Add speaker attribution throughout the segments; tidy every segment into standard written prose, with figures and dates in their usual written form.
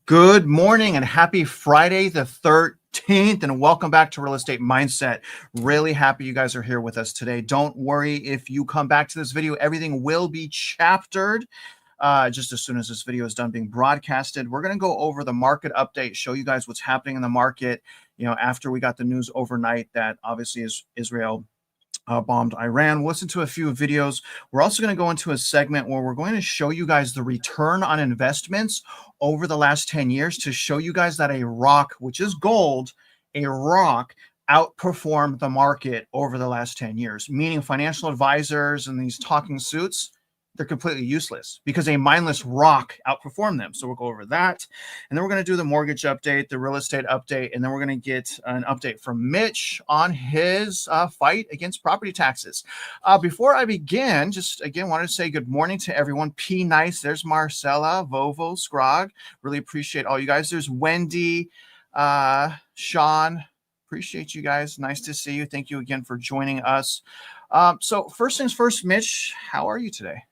Speaker 1: Good morning and happy Friday the 13th, and welcome back to Real Estate Mindset. Really happy you guys are here with us today. Don't worry if you come back to this video, everything will be chaptered just as soon as this video is done being broadcasted. We're going to go over the market update, show you guys what's happening in the market, after we got the news overnight that obviously Israel bombed Iran. We'll listen to a few videos. We're also going to go into a segment where we're going to show you guys the return on investments over the last 10 years to show you guys that a rock, which is gold, a rock outperformed the market over the last 10 years, meaning financial advisors and these talking suits, they're completely useless because a mindless rock outperformed them. So we'll go over that. And then we're going to do the mortgage update, the real estate update, and then we're going to get an update from Mitch on his fight against property taxes. Before I begin, just again, wanted to say good morning to everyone. P. Nice, there's Marcella, Vovo, Scrog. Really appreciate all you guys. There's Wendy, Sean. Appreciate you guys. Nice to see you. Thank you again for joining us. So first things first, Mitch, how are you today?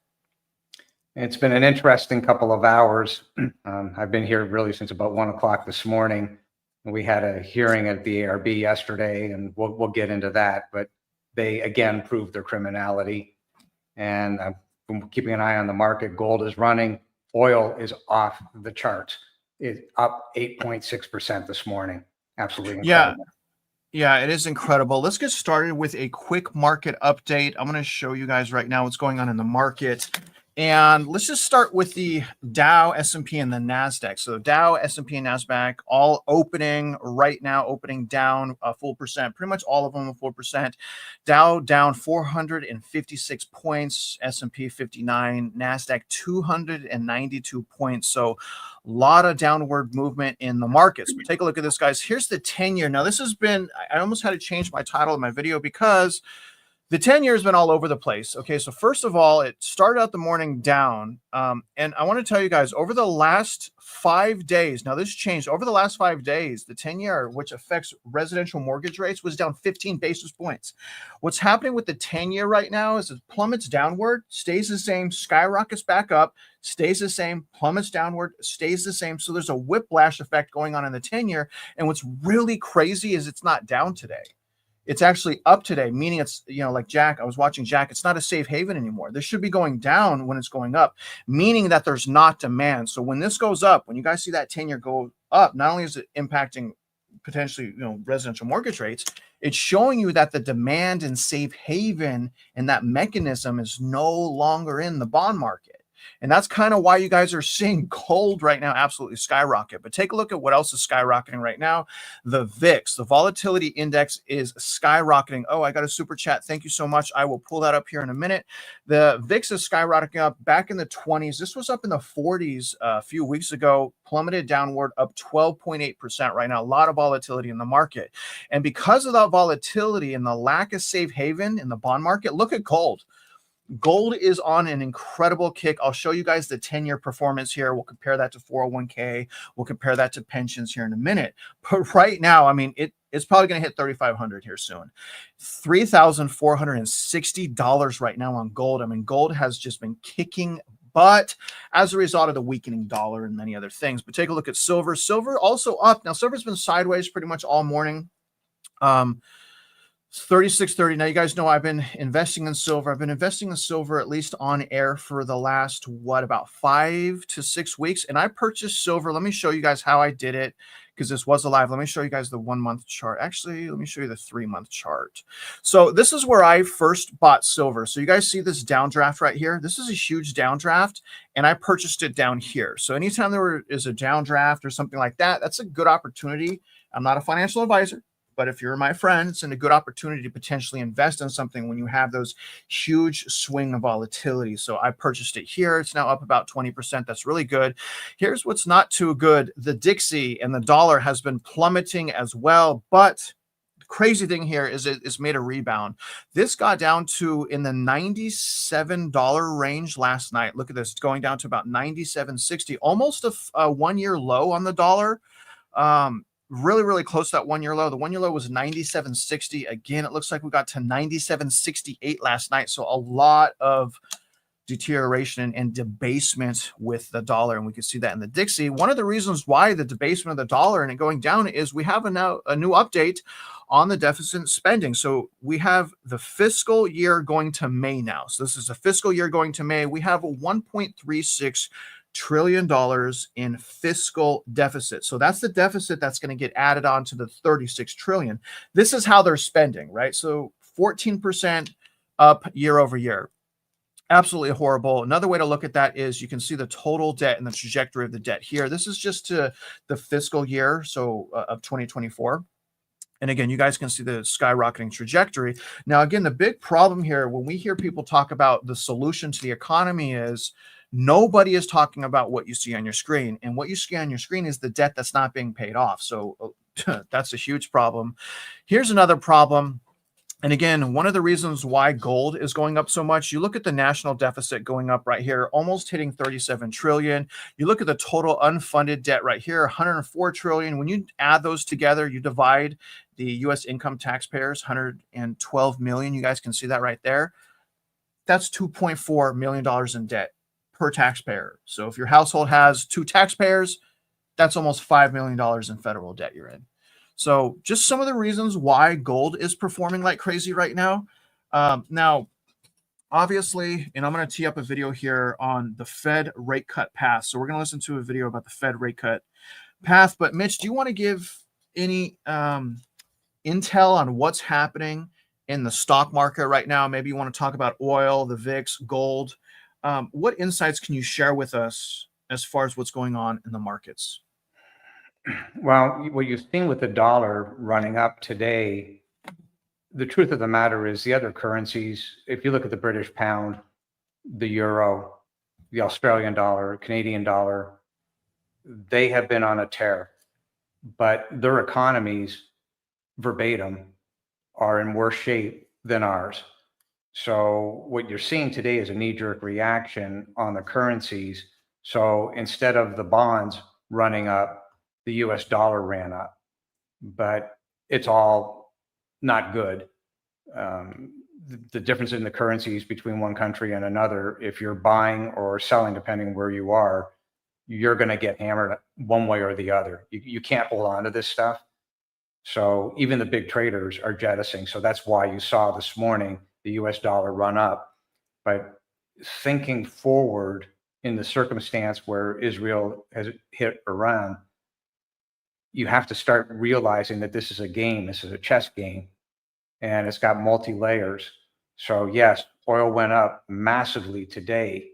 Speaker 2: It's been an interesting couple of hours. I've been here really since about 1 o'clock this morning. We had a hearing at the ARB yesterday, and we'll get into that. But they again proved their criminality, and I'm keeping an eye on the market. Gold is running. Oil is off the charts. It's up 8.6% this morning. Absolutely incredible.
Speaker 1: Yeah, it is incredible. Let's get started with a quick market update. I'm going to show you guys right now what's going on in the market. And let's just start with the Dow, S&P, and the NASDAQ. So Dow, S&P, and NASDAQ all opening right now, opening down a full percent. Pretty much all of them a full percent. Dow down 456 points, S&P 59, NASDAQ 292 points. So a lot of downward movement in the markets. But take a look at this, guys. Here's the 10-year. Now, this has been, I almost had to change my title of my video because the 10-year has been all over the place. Okay, so first of all, it started out the morning down. And I want to tell you guys, over the last 5 days, now this changed. Over the last 5 days, the 10-year, which affects residential mortgage rates, was down 15 basis points. What's happening with the 10-year right now is it plummets downward, stays the same, skyrockets back up, stays the same, plummets downward, stays the same. So there's a whiplash effect going on in the 10-year. And what's really crazy is it's not down today. It's actually up today, meaning it's, like Jack, I was watching Jack, it's not a safe haven anymore. This should be going down when it's going up, meaning that there's not demand. So when this goes up, when you guys see that 10-year go up, not only is it impacting potentially, residential mortgage rates, it's showing you that the demand in safe haven and that mechanism is no longer in the bond market. And that's kind of why you guys are seeing gold right now absolutely skyrocket. But take a look at what else is skyrocketing right now. The VIX, the volatility index, is skyrocketing. Oh, I got a super chat. Thank you so much. I will pull that up here in a minute. The VIX is skyrocketing up back in the 20s. This was up in the 40s a few weeks ago, plummeted downward, up 12.8% right now. A lot of volatility in the market. And because of that volatility and the lack of safe haven in the bond market, look at gold. Gold is on an incredible kick. I'll show you guys the 10-year performance here. We'll compare that to 401k. We'll compare that to pensions here in a minute. But right now, I mean, it's probably going to hit 3,500 here soon. $3,460 right now on gold. I mean, gold has just been kicking butt as a result of the weakening dollar and many other things. But take a look at silver. Silver also up. Now, silver's been sideways pretty much all morning. 36.30. Now, you guys know I've been investing in silver. I've been investing in silver at least on air for the last, about 5 to 6 weeks. And I purchased silver. Let me show you guys how I did it because this was alive. Let me show you guys the 1 month chart. Actually, let me show you the 3 month chart. So this is where I first bought silver. So you guys see this downdraft right here? This is a huge downdraft, and I purchased it down here. So anytime there is a downdraft or something like that, that's a good opportunity. I'm not a financial advisor, but if you're my friend, it's a good opportunity to potentially invest in something when you have those huge swing of volatility. So I purchased it here. It's now up about 20%. That's really good. Here's what's not too good. The Dixie and the dollar has been plummeting as well. But the crazy thing here is it's made a rebound. This got down to in the $97 range last night. Look at this, going down to about $97.60, almost a 1 year low on the dollar. Really, really close to that 1 year low. The 1 year low was 97.60. Again, it looks like we got to 97.68 last night. So a lot of deterioration and debasement with the dollar, and we can see that in the Dixie. One of the reasons why the debasement of the dollar and it going down is we have a new update on the deficit spending. So we have the fiscal year going to May now. So this is a fiscal year going to May. We have a $1.36 trillion in fiscal deficit. So that's the deficit that's going to get added on to the 36 trillion. This is how they're spending, right? So 14% up year over year. Absolutely horrible. Another way to look at that is you can see the total debt and the trajectory of the debt here. This is just to the fiscal year, so of 2024. And again, you guys can see the skyrocketing trajectory. Now, again, the big problem here when we hear people talk about the solution to the economy is nobody is talking about what you see on your screen. And what you see on your screen is the debt that's not being paid off. So that's a huge problem. Here's another problem. And again, one of the reasons why gold is going up so much, you look at the national deficit going up right here, almost hitting 37 trillion. You look at the total unfunded debt right here, 104 trillion. When you add those together, you divide the U.S. income taxpayers, 112 million. You guys can see that right there. That's $2.4 million in debt per taxpayer. So if your household has 2 taxpayers, that's almost $5 million in federal debt you're in. So just some of the reasons why gold is performing like crazy right now. Now, obviously, and I'm going to tee up a video here on the Fed rate cut path. So we're going to listen to a video about the Fed rate cut path. But Mitch, do you want to give any intel on what's happening in the stock market right now? Maybe you want to talk about oil, the VIX, gold. What insights can you share with us as far as what's going on in the markets?
Speaker 2: Well, what you've seen with the dollar running up today, the truth of the matter is the other currencies, if you look at the British pound, the euro, the Australian dollar, Canadian dollar, they have been on a tear, but their economies verbatim are in worse shape than ours. So what you're seeing today is a knee-jerk reaction on the currencies. So instead of the bonds running up, the US dollar ran up, but it's all not good. The difference in the currencies between one country and another, if you're buying or selling, depending where you are, you're going to get hammered one way or the other. You can't hold on to this stuff. So even the big traders are jettisoning. So that's why you saw this morning the US dollar run up. But thinking forward in the circumstance where Israel has hit Iran, you have to start realizing that this is a game. This is a chess game, and it's got multi-layers. So yes, oil went up massively today,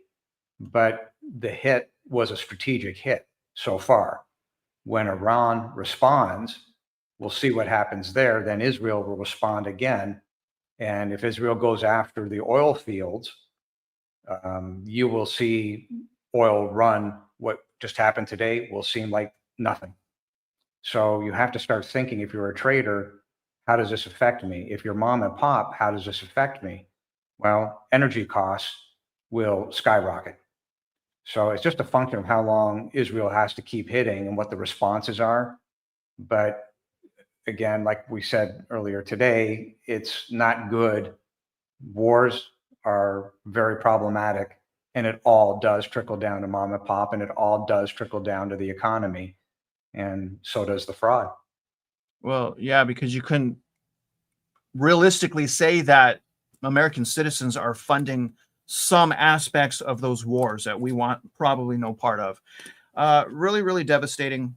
Speaker 2: but the hit was a strategic hit so far. When Iran responds, we'll see what happens there. Then Israel will respond again. And if Israel goes after the oil fields, you will see oil run. What just happened today will seem like nothing. So you have to start thinking, if you're a trader, how does this affect me? If you're mom and pop, how does this affect me? Well, energy costs will skyrocket. So it's just a function of how long Israel has to keep hitting and what the responses are. But again, like we said earlier today, it's not good. Wars are very problematic, and it all does trickle down to mom and pop, and it all does trickle down to the economy. And so does the fraud.
Speaker 1: Well, yeah, because you couldn't realistically say that American citizens are funding some aspects of those wars that we want probably no part of. Really, really devastating.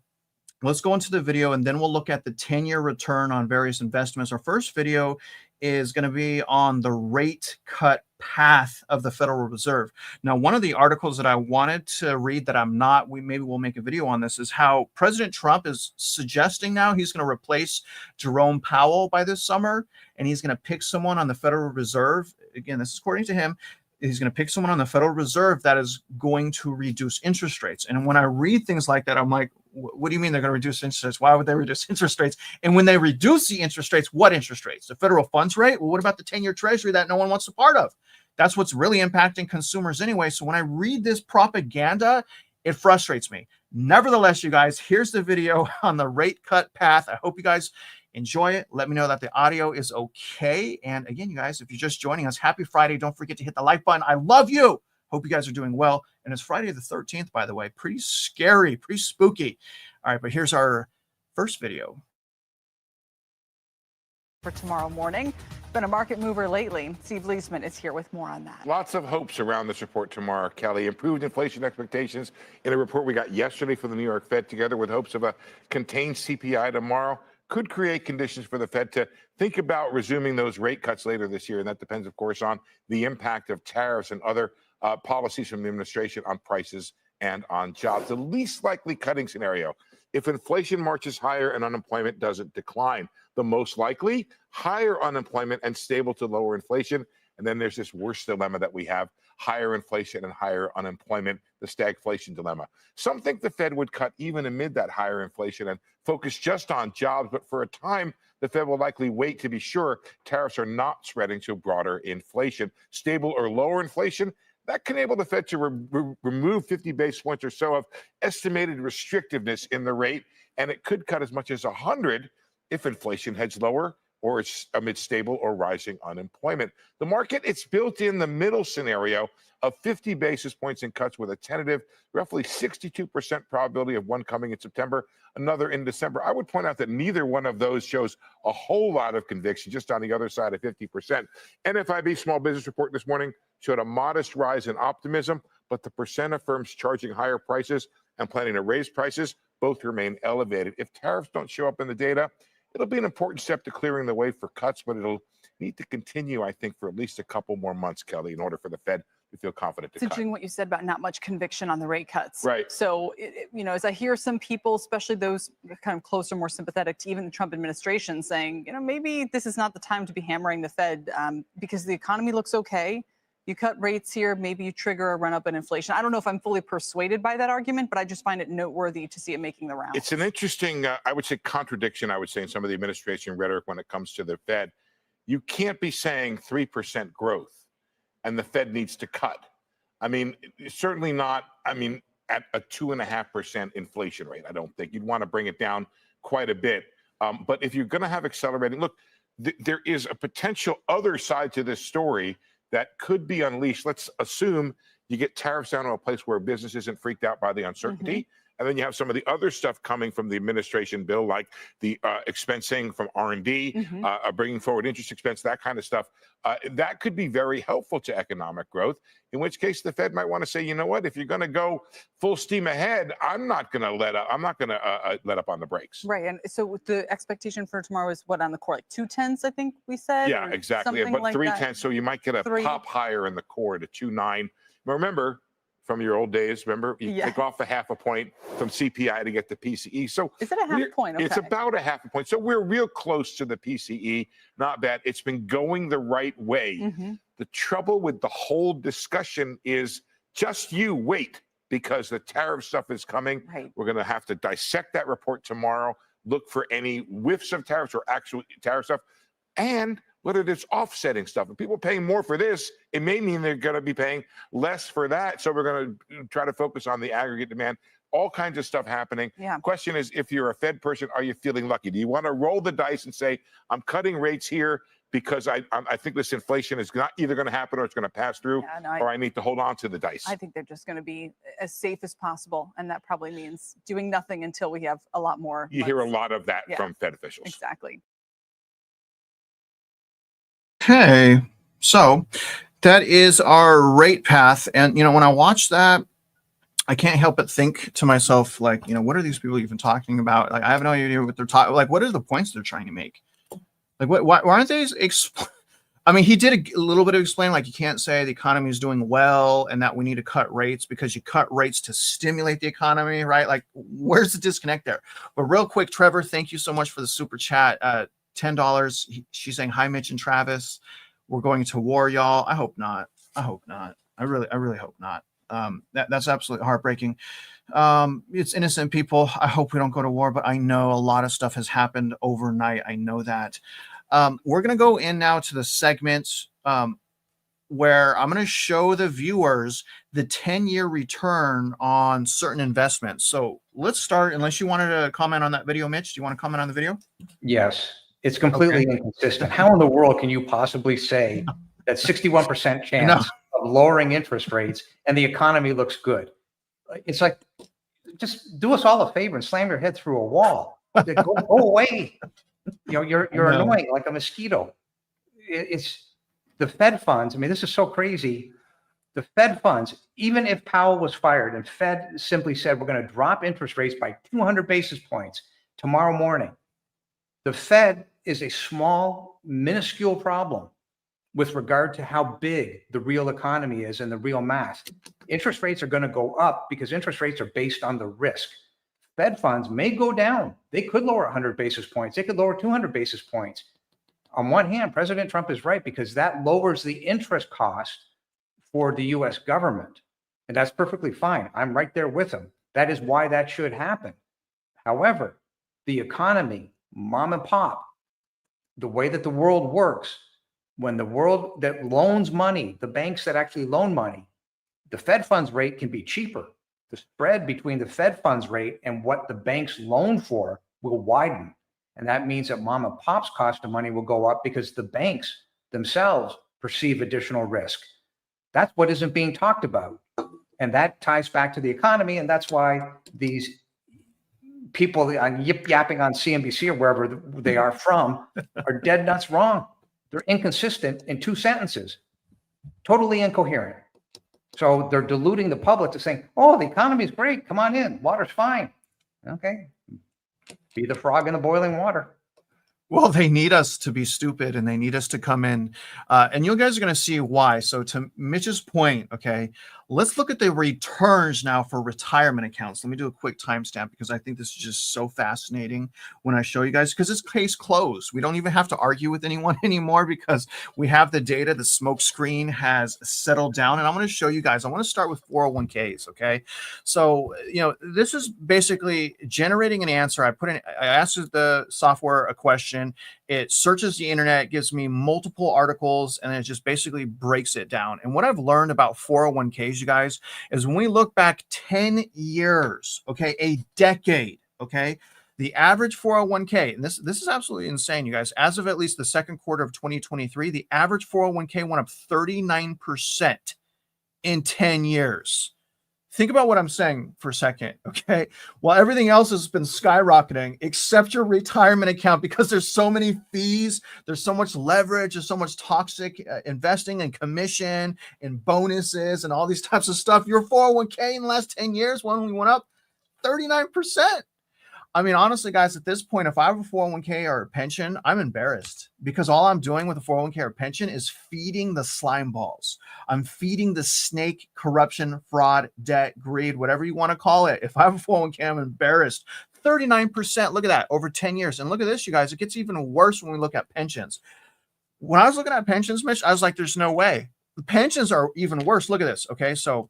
Speaker 1: Let's go into the video, and then we'll look at the 10-year return on various investments. Our first video is going to be on the rate cut path of the Federal Reserve. Now, one of the articles that I wanted to read that I'm not, maybe we'll make a video on this, is how President Trump is suggesting now he's going to replace Jerome Powell by this summer, and he's going to pick someone on the Federal Reserve. Again, this is according to him. He's going to pick someone on the Federal Reserve that is going to reduce interest rates. And when I read things like that, I'm like, what do you mean they're going to reduce interest rates? Why would they reduce interest rates? And when they reduce the interest rates, what interest rates? The federal funds rate? Well, what about the 10-year treasury that no one wants a part of? That's what's really impacting consumers anyway. So when I read this propaganda, it frustrates me. Nevertheless, you guys, here's the video on the rate cut path. I hope you guys enjoy it. Let me know that the audio is okay. And again, you guys, if you're just joining us, happy Friday. Don't forget to hit the like button. I love you. Hope you guys are doing well. And it's Friday the 13th, by the way. Pretty scary, pretty spooky. All right, but here's our first video.
Speaker 3: For tomorrow morning. Been a market mover lately. Steve Leisman is here with more on that.
Speaker 4: Lots of hopes around this report tomorrow, Kelly. Improved inflation expectations in a report we got yesterday from the New York Fed, together with hopes of a contained CPI tomorrow, could create conditions for the Fed to think about resuming those rate cuts later this year. And that depends, of course, on the impact of tariffs and other policies from the administration on prices and on jobs. The least likely cutting scenario, if inflation marches higher and unemployment doesn't decline. The most likely, higher unemployment and stable to lower inflation. And then there's this worst dilemma that we have, higher inflation and higher unemployment, the stagflation dilemma. Some think the Fed would cut even amid that higher inflation and focus just on jobs. But for a time, the Fed will likely wait to be sure tariffs are not spreading to broader inflation. Stable or lower inflation, that can enable the Fed to remove 50 basis points or so of estimated restrictiveness in the rate. And it could cut as much as 100 if inflation heads lower or it's amid stable or rising unemployment. The market, it's built in the middle scenario of 50 basis points in cuts with a tentative, roughly 62% probability of one coming in September, another in December. I would point out that neither one of those shows a whole lot of conviction, just on the other side of 50%. NFIB small business report this morning showed a modest rise in optimism, but the percent of firms charging higher prices and planning to raise prices both remain elevated. If tariffs don't show up in the data, it'll be an important step to clearing the way for cuts, but it'll need to continue, I think, for at least a couple more months, Kelly, in order for the Fed to feel confident to cut.
Speaker 3: It's interesting what you said about not much conviction on the rate cuts.
Speaker 4: Right.
Speaker 3: So, as I hear some people, especially those kind of closer, more sympathetic to even the Trump administration, saying, maybe this is not the time to be hammering the Fed because the economy looks okay. You cut rates here, maybe you trigger a run up in inflation. I don't know if I'm fully persuaded by that argument, but I just find it noteworthy to see it making the rounds.
Speaker 4: It's an interesting, I would say, contradiction, I would say, in some of the administration rhetoric when it comes to the Fed. You can't be saying 3% growth and the Fed needs to cut. I mean, certainly not, at a 2.5% inflation rate, I don't think. You'd want to bring it down quite a bit. But if you're going to have accelerating, look, there is a potential other side to this story that could be unleashed. Let's assume you get tariffs down to a place where business isn't freaked out by the uncertainty. And then you have some of the other stuff coming from the administration bill, like the expensing from R&D, bringing forward interest expense, that kind of stuff. That could be very helpful to economic growth, in which case the Fed might want to say, you know what, if you're going to go full steam ahead, I'm not going to let up. I'm not going to let up on the brakes.
Speaker 3: Right. And so the expectation for tomorrow is what on the core, like 2/10, I think we said?
Speaker 4: Yeah, exactly. But like 3/10, so you might get a pop higher in the core to 2.9. Remember, from your old days, you take off a half a point from CPI to get the PCE. So
Speaker 3: is it a half point? Okay.
Speaker 4: It's about a half a point. So we're real close to the PCE. Not bad. It's been going the right way. The trouble with the whole discussion is just you wait, because the tariff stuff is coming.
Speaker 3: Right.
Speaker 4: We're going to have to dissect that report tomorrow, look for any whiffs of tariffs or actual tariff stuff, and whether it's offsetting stuff. If people are paying more for this, it may mean they're going to be paying less for that. So we're going to try to focus on the aggregate demand. All kinds of stuff happening.
Speaker 3: Yeah.
Speaker 4: Question is, if you're a Fed person, are you feeling lucky? Do you want to roll the dice and say, I'm cutting rates here because I think this inflation is not either going to happen or it's going to pass through, or I need to hold on to the dice?
Speaker 3: I think they're just going to be as safe as possible. And that probably means doing nothing until we have a lot more.
Speaker 4: You hear a lot of that from Fed officials.
Speaker 3: Exactly.
Speaker 1: Okay, so that is our rate path. And, when I watch that, I can't help but think to myself, like, what are these people even talking about? Like, I have no idea what they're talking. Like, what are the points they're trying to make? Like, why aren't they? He did a little bit of explain, like, you can't say the economy is doing well and that we need to cut rates because you cut rates to stimulate the economy, right? Like, where's the disconnect there? But real quick, Trevor, thank you so much for the super chat. $10. She's saying, hi, Mitch and Travis. We're going to war, y'all. I hope not. I really hope not. That's absolutely heartbreaking. It's innocent people. I hope we don't go to war, but I know a lot of stuff has happened overnight. I know that. We're going to go in now to the segment where I'm going to show the viewers the 10-year return on certain investments. So let's start, unless you wanted to comment on that video, Mitch. Do you want to comment on the video?
Speaker 2: Yes. It's completely inconsistent. How in the world can you possibly say that 61% chance about lowering interest rates and the economy looks good. It's like, just do us all a favor and slam your head through a wall. Go away. You're annoying like a mosquito. It's the Fed funds. I mean, this is so crazy. The Fed funds, even if Powell was fired and Fed simply said, we're going to drop interest rates by 200 basis points tomorrow morning, the Fed is a small, minuscule problem with regard to how big the real economy is and the real math. Interest rates are going to go up because interest rates are based on the risk. Fed funds may go down. They could lower 100 basis points. They could lower 200 basis points. On one hand, President Trump is right because that lowers the interest cost for the US government. And that's perfectly fine. I'm right there with him. That is why that should happen. However, the economy, mom and pop, the way that the world works, when the world that loans money, the banks that actually loan money, the Fed funds rate can be cheaper. The spread between the Fed funds rate and what the banks loan for will widen. And that means that mom and pop's cost of money will go up because the banks themselves perceive additional risk. That's what isn't being talked about. And that ties back to the economy. And that's why these people on yip-yapping on CNBC or wherever they are from are dead nuts wrong. They're inconsistent in two sentences, totally incoherent. So they're deluding the public to saying, oh, the economy is great. Come on in. Water's fine. Okay. Be the frog in the boiling water.
Speaker 1: Well, they need us to be stupid and they need us to come in. And you guys are going to see why. So to Mitch's point, okay, let's look at the returns now for retirement accounts. Let me do a quick timestamp because I think this is just so fascinating when I show you guys, because it's case closed. We don't even have to argue with anyone anymore because we have the data. The smoke screen has settled down. And I'm going to show you guys. I want to start with 401ks, okay? So, this is basically generating an answer. I asked the software a question. It searches the internet, gives me multiple articles, and it just basically breaks it down. And what I've learned about 401ks, you guys, is when we look back 10 years, okay, a decade, okay, the average 401k, and this is absolutely insane, you guys, as of at least the second quarter of 2023, the average 401k went up 39% in 10 years. Think about what I'm saying for a second, okay? Well, everything else has been skyrocketing except your retirement account because there's so many fees, there's so much leverage, there's so much toxic investing and commission and bonuses and all these types of stuff. Your 401k in the last 10 years only went up 39%. I mean, honestly, guys, at this point, if I have a 401k or a pension, I'm embarrassed because all I'm doing with a 401k or pension is feeding the slime balls. I'm feeding the snake, corruption, fraud, debt, greed, whatever you want to call it. If I have a 401k, I'm embarrassed. 39%. Look at that over 10 years. And look at this, you guys. It gets even worse when we look at pensions. When I was looking at pensions, Mitch, I was like, there's no way. The pensions are even worse. Look at this. Okay. So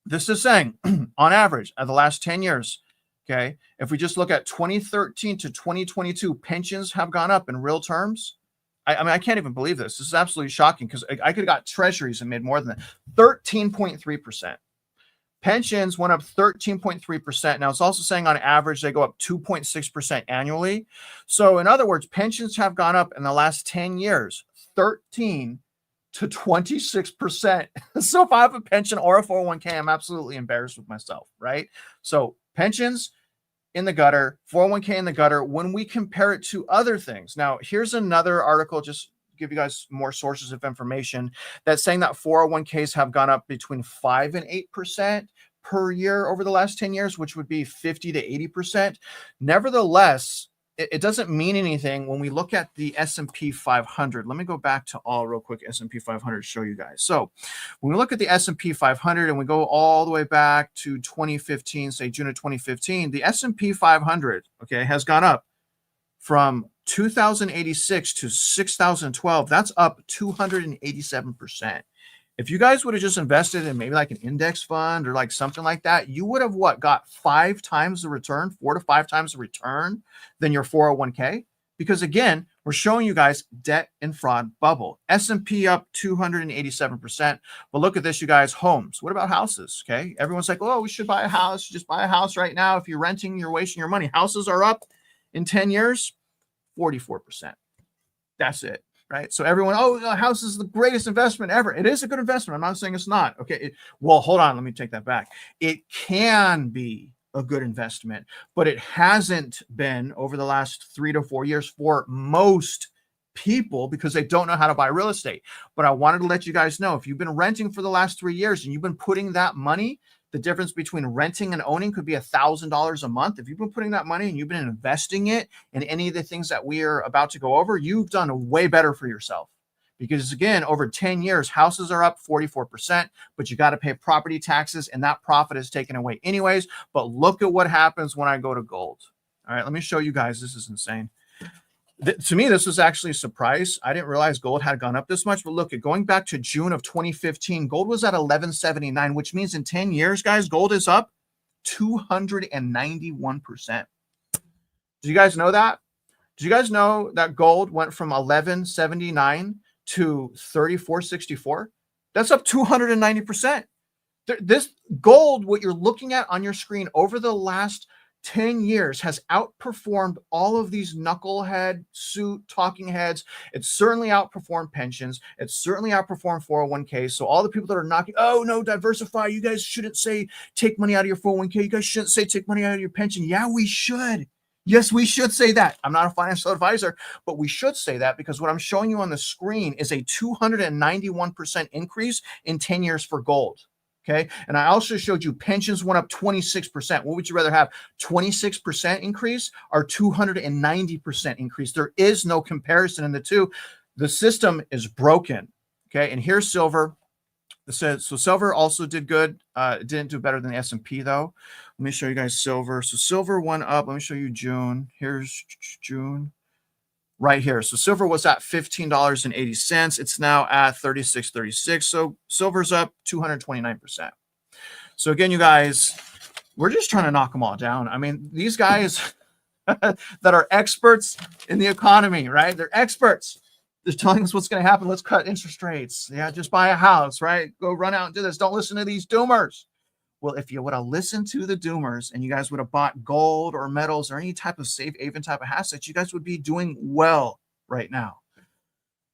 Speaker 1: this is saying on average of the last 10 years, okay, if we just look at 2013 to 2022, pensions have gone up in real terms. I mean, I can't even believe this. This is absolutely shocking because I could have got treasuries and made more than that. 13.3%. Pensions went up 13.3%. Now, it's also saying on average, they go up 2.6% annually. So in other words, pensions have gone up in the last 10 years, 13 to 26%. So if I have a pension or a 401k, I'm absolutely embarrassed with myself, right? So pensions in the gutter, 401k in the gutter when we compare it to other things. Now, here's another article, just to give you guys more sources of information, that's saying that 401ks have gone up between 5 and 8% per year over the last 10 years, which would be 50 to 80%. Nevertheless, it doesn't mean anything when we look at the S&P 500. Let me go back to all real quick, S&P 500 to show you guys. So when we look at the S&P 500 and we go all the way back to 2015, say June of 2015, the S&P 500, okay, has gone up from 2,086 to 6,012. That's up 287%. If you guys would have just invested in maybe like an index fund or like something like that, you would have got 5 times the return, 4 to 5 times the return than your 401k. Because again, we're showing you guys debt and fraud bubble. S&P up 287%. But look at this, you guys, homes. What about houses? Okay. Everyone's like, oh, we should buy a house. Just buy a house right now. If you're renting, you're wasting your money. Houses are up in 10 years, 44%. That's it. right? So everyone, oh, a house is the greatest investment ever. It is a good investment. I'm not saying it's not. Okay. Well, hold on. Let me take that back. It can be a good investment, but it hasn't been over the last 3 to 4 years for most people because they don't know how to buy real estate. But I wanted to let you guys know, if you've been renting for the last 3 years and you've been putting that money, the difference between renting and owning could be $1,000 a month. If you've been putting that money and you've been investing it in any of the things that we are about to go over, you've done way better for yourself. Because again, over 10 years, houses are up 44%, but you got to pay property taxes and that profit is taken away anyways. But look at what happens when I go to gold. All right, let me show you guys. This is insane. To me, this was actually a surprise. I didn't realize gold had gone up this much, but look, going back to June of 2015, gold was at 1179, which means in 10 years, guys, gold is up 291%. Do you guys know that? Do you guys know that gold went from 1179 to 3464? That's up 290%. This gold, what you're looking at on your screen over the last 10 years, has outperformed all of these knucklehead suit talking heads. It's certainly outperformed pensions. It's certainly outperformed 401ks. So all the people that are knocking, oh no, diversify. You guys shouldn't say take money out of your 401k. You guys shouldn't say take money out of your pension. Yeah, we should. Yes, we should say that. I'm not a financial advisor, but we should say that because what I'm showing you on the screen is a 291% increase in 10 years for gold. Okay. And I also showed you pensions went up 26%. What would you rather have? 26% increase or 290% increase? There is no comparison in the two. The system is broken. Okay. And here's silver. So silver also did good. It didn't do better than the S&P though. Let me show you guys silver. So silver went up. Let me show you June. Here's June. Right here. So silver was at $15.80. It's now at $36.36. So silver's up 229%. So again, you guys, we're just trying to knock them all down. I mean, these guys that are experts in the economy, right? They're experts. They're telling us what's going to happen. Let's cut interest rates. Yeah, just buy a house, right? Go run out and do this. Don't listen to these doomers. Well, if you would have listened to the doomers and you guys would have bought gold or metals or any type of safe haven type of assets, you guys would be doing well right now.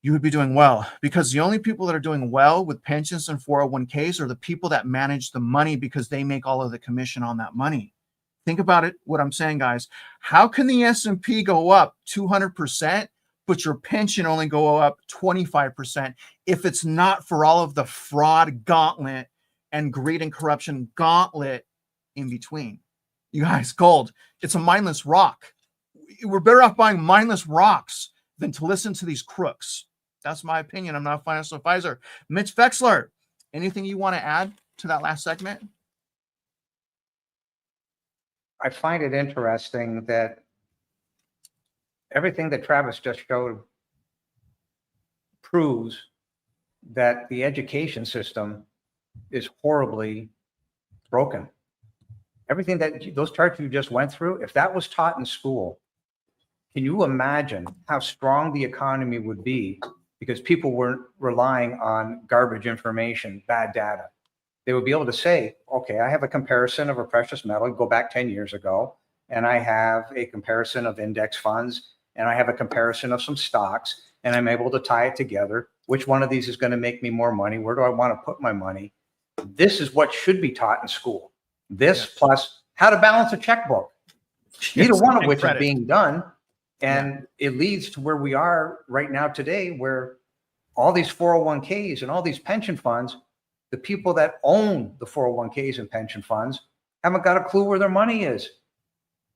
Speaker 1: You would be doing well because the only people that are doing well with pensions and 401ks are the people that manage the money because they make all of the commission on that money. Think about it, what I'm saying, guys. How can the S&P go up 200%, but your pension only go up 25% if it's not for all of the fraud gauntlet and greed and corruption gauntlet in between? You guys, gold, it's a mindless rock. We're better off buying mindless rocks than to listen to these crooks. That's my opinion. I'm not a financial advisor. Mitch Vexler, anything you want to add to that last segment?
Speaker 2: I find it interesting that everything that Travis just showed proves that the education system is horribly broken. Everything that those charts you just went through, if that was taught in school, can you imagine how strong the economy would be? Because people weren't relying on garbage information, bad data. They would be able to say, okay, I have a comparison of a precious metal, go back 10 years ago, and I have a comparison of index funds, and I have a comparison of some stocks, and I'm able to tie it together. Which one of these is going to make me more money? Where do I want to put my money? This is what should be taught in school. This plus how to balance a checkbook. Neither one of which is being done. And it leads to where we are right now today, where all these 401ks and all these pension funds, the people that own the 401ks and pension funds haven't got a clue where their money is.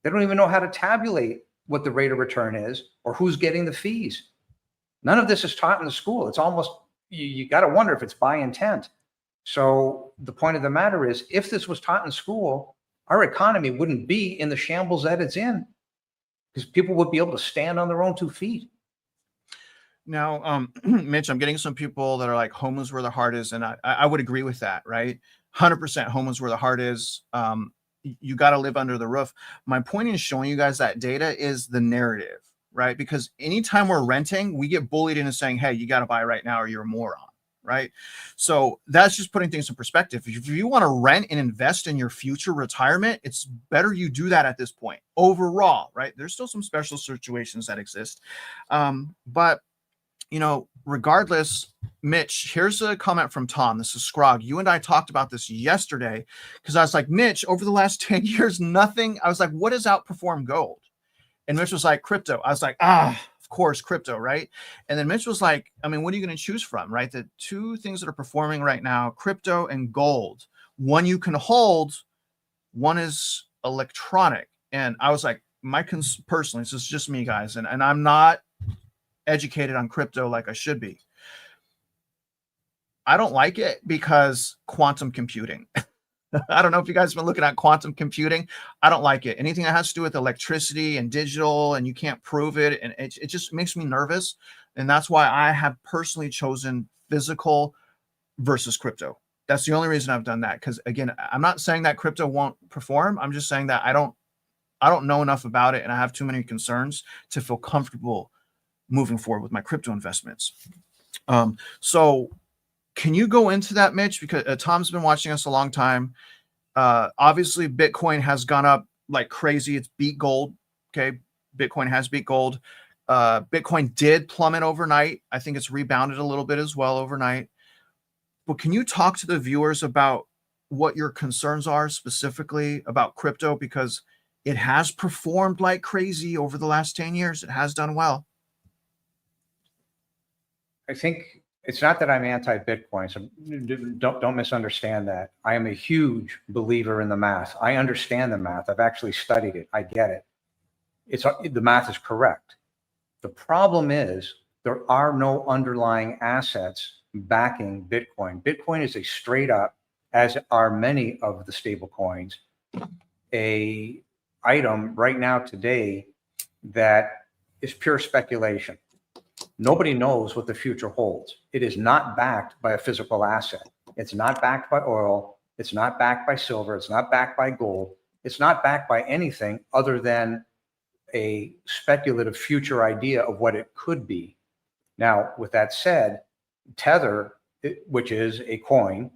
Speaker 2: They don't even know how to tabulate what the rate of return is or who's getting the fees. None of this is taught in the school. It's almost, you got to wonder if it's by intent. So the point of the matter is, if this was taught in school, our economy wouldn't be in the shambles that it's in, because people would be able to stand on their own 2 feet.
Speaker 1: Now, Mitch, I'm getting some people that are like, home is where the heart is. And I would agree with that, right? 100% home is where the heart is. You got to live under the roof. My point in showing you guys that data is the narrative, right? Because anytime we're renting, we get bullied into saying, hey, you got to buy right now or you're a moron, right? So that's just putting things in perspective. If you want to rent and invest in your future retirement, it's better you do that at this point overall, right? There's still some special situations that exist. But regardless, Mitch, here's a comment from Tom. This is Scrog. You and I talked about this yesterday because I was like, Mitch, over the last 10 years, nothing. I was like, what has outperformed gold? And Mitch was like, crypto. I was like, of course, crypto, right? And then Mitch was like, I mean, what are you going to choose from, right? The two things that are performing right now, crypto and gold. One you can hold, one is electronic. And I was like, personally, this is just me, guys, and I'm not educated on crypto like I should be. I don't like it because quantum computing. I don't know if you guys have been looking at quantum computing. I don't like it. Anything that has to do with electricity and digital, and you can't prove it, and it just makes me nervous. And that's why I have personally chosen physical versus crypto. That's the only reason I've done that. Because again, I'm not saying that crypto won't perform. I'm just saying that I don't know enough about it, and I have too many concerns to feel comfortable moving forward with my crypto investments. So can you go into that, Mitch? Because Tom's been watching us a long time. Obviously, Bitcoin has gone up like crazy. It's beat gold. Okay. Bitcoin has beat gold. Bitcoin did plummet overnight. I think it's rebounded a little bit as well overnight. But can you talk to the viewers about what your concerns are specifically about crypto? Because it has performed like crazy over the last 10 years. It has done well.
Speaker 2: I think it's not that I'm anti-Bitcoin, so don't misunderstand that. I am a huge believer in the math. I understand the math. I've actually studied it. I get it. The math is correct. The problem is there are no underlying assets backing Bitcoin. Bitcoin is a straight up, as are many of the stable coins, a item right now today that is pure speculation. Nobody knows what the future holds. It is not backed by a physical asset. It's not backed by oil. It's not backed by silver. It's not backed by gold. It's not backed by anything other than a speculative future idea of what it could be. Now, with that said, Tether, which is a coin,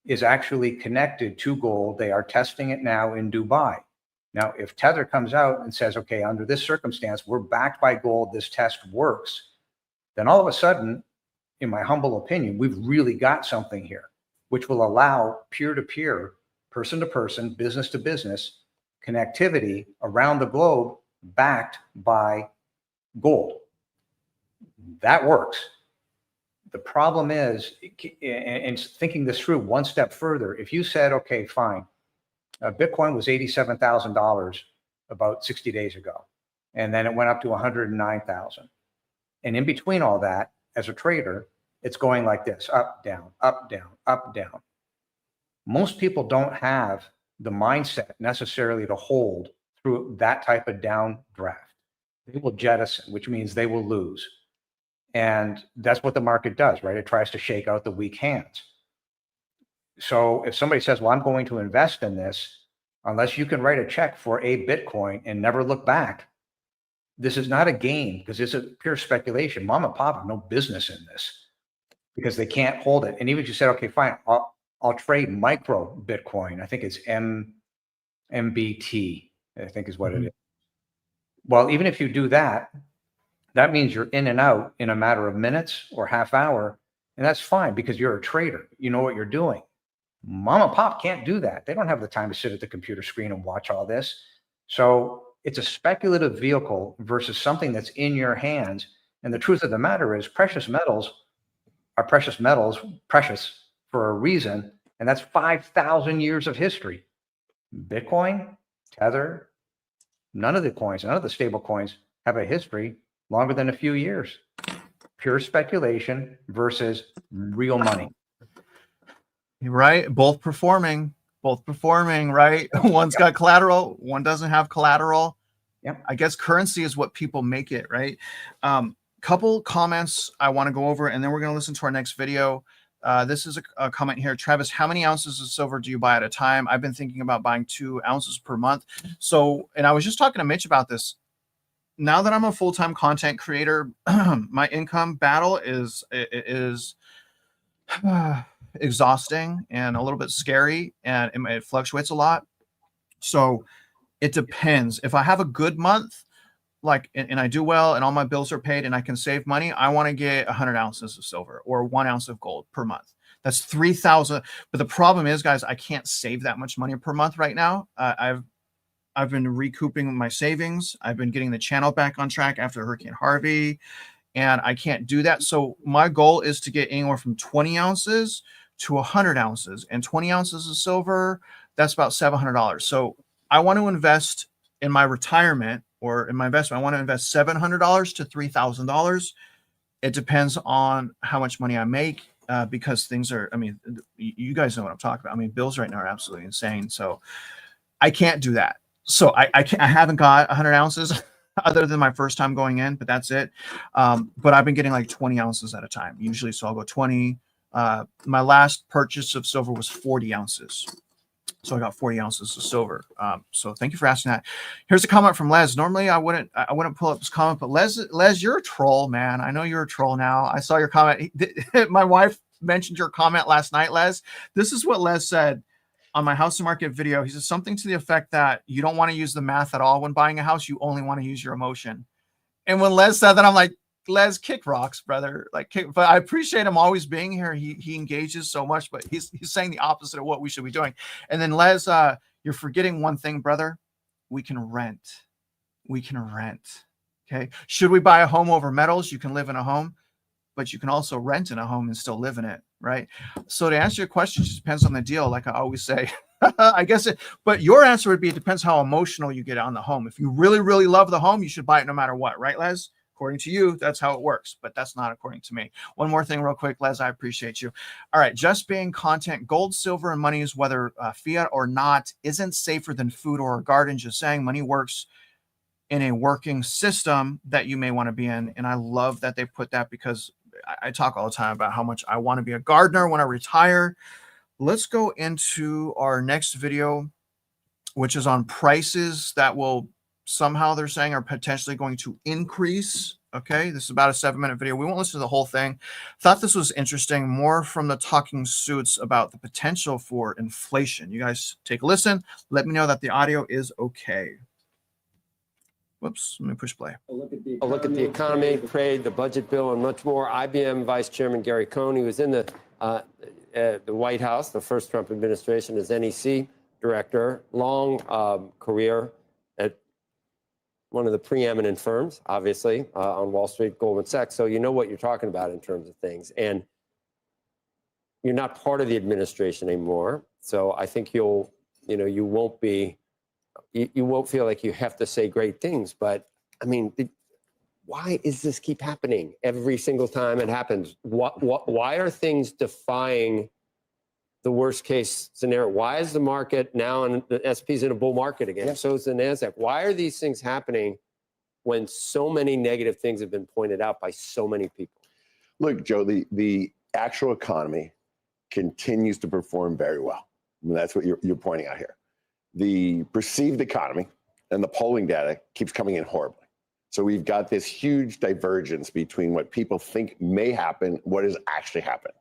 Speaker 2: is actually connected to gold. They are testing it now in Dubai. Now, if Tether comes out and says, okay, under this circumstance, we're backed by gold, this test works, then all of a sudden, in my humble opinion, we've really got something here, which will allow peer-to-peer, person-to-person, business-to-business connectivity around the globe backed by gold. That works. The problem is, and thinking this through one step further, if you said, okay, fine, Bitcoin was $87,000 about 60 days ago, and then it went up to 109,000. And in between all that, as a trader, it's going like this, up, down, up, down, up, down. Most people don't have the mindset necessarily to hold through that type of downdraft. They will jettison, which means they will lose. And that's what the market does, right? It tries to shake out the weak hands. So if somebody says, well, I'm going to invest in this, unless you can write a check for a Bitcoin and never look back, this is not a game because it's a pure speculation. Mom and pop have no business in this because they can't hold it. And even if you said, okay, fine, I'll trade micro Bitcoin. I think it's MBT, I think is what it is. Well, even if you do that, that means you're in and out in a matter of minutes or half hour. And that's fine because you're a trader. You know what you're doing. Mom and pop can't do that. They don't have the time to sit at the computer screen and watch all this. So it's a speculative vehicle versus something that's in your hands. And the truth of the matter is precious metals are precious for a reason. And that's 5,000 years of history. Bitcoin, Tether, none of the coins, none of the stable coins have a history longer than a few years. Pure speculation versus real money.
Speaker 1: Right. Both performing, right? One's got collateral, one doesn't have collateral.
Speaker 2: Yep.
Speaker 1: I guess currency is what people make it, right? Couple comments I want to go over, and then we're going to listen to our next video. This is a comment here. Travis, how many ounces of silver do you buy at a time? I've been thinking about buying 2 ounces per month. So, and I was just talking to Mitch about this. Now that I'm a full-time content creator, my income battle is exhausting and a little bit scary, and it fluctuates a lot. So it depends. If I have a good month, like, and I do well and all my bills are paid and I can save money, I want to get 100 ounces of silver or 1 ounce of gold per month. That's 3,000. But the problem is, guys, I can't save that much money per month right now. I've been recouping my savings. I've been getting the channel back on track after Hurricane Harvey, and I can't do that. So my goal is to get anywhere from 20 ounces to 100 ounces, and 20 ounces of silver, that's about $700. So I want to invest in my retirement or in my investment. I want to invest $700 to $3,000. It depends on how much money I make, because things are, I mean, you guys know what I'm talking about. I mean, bills right now are absolutely insane. So I can't do that. So I haven't got 100 ounces other than my first time going in, but that's it. But I've been getting like 20 ounces at a time usually. So I'll go 20. My last purchase of silver was 40 ounces. So I got 40 ounces of silver. So thank you for asking that. Here's a comment from Les. Normally I wouldn't pull up this comment, but Les, you're a troll, man. I know you're a troll now. I saw your comment. My wife mentioned your comment last night, Les. This is what Les said on my house to market video. He says something to the effect that you don't want to use the math at all when buying a house. You only want to use your emotion. And when Les said that, I'm like, Les, kick rocks, brother. Like, but I appreciate him always being here. He engages so much, but he's saying the opposite of what we should be doing. And then Les, you're forgetting one thing, brother. We can rent. We can rent. Okay. Should we buy a home over metals? You can live in a home, but you can also rent in a home and still live in it, right? So to answer your question, it just depends on the deal. Like I always say, I guess but your answer would be, it depends how emotional you get on the home. If you really, really love the home, you should buy it no matter what, right, Les? According to you, that's how it works, but that's not according to me. One more thing real quick, Les, I appreciate you. All right, just being content, gold, silver, and money is whether fiat or not, isn't safer than food or a garden. Just saying, money works in a working system that you may want to be in. And I love that they put that, because I talk all the time about how much I want to be a gardener when I retire. Let's go into our next video, which is on prices that will somehow, they're saying, are potentially going to increase. Okay, this is about a 7-minute video. We won't listen to the whole thing. Thought this was interesting, more from the talking suits about the potential for inflation. You guys take a listen. Let me know that the audio is okay. Whoops, let me push play.
Speaker 5: A look at the economy, trade, the budget bill, and much more. IBM Vice Chairman Gary Cohn, who was in the White House, the first Trump administration, as NEC director, long career at one of the preeminent firms, obviously, on Wall Street, Goldman Sachs. So you know what you're talking about in terms of things. And you're not part of the administration anymore. So I think you won't feel like you have to say great things. But I mean, why is this keep happening every single time it happens? Why are things defying the worst case scenario? Why is the market now, and the S&P's in a bull market again? Yeah. So is the NASDAQ. Why are these things happening when so many negative things have been pointed out by so many people?
Speaker 6: Look, Joe, the actual economy continues to perform very well. I mean, that's what you're pointing out here. The perceived economy and the polling data keeps coming in horribly. So we've got this huge divergence between what people think may happen, what is actually happening.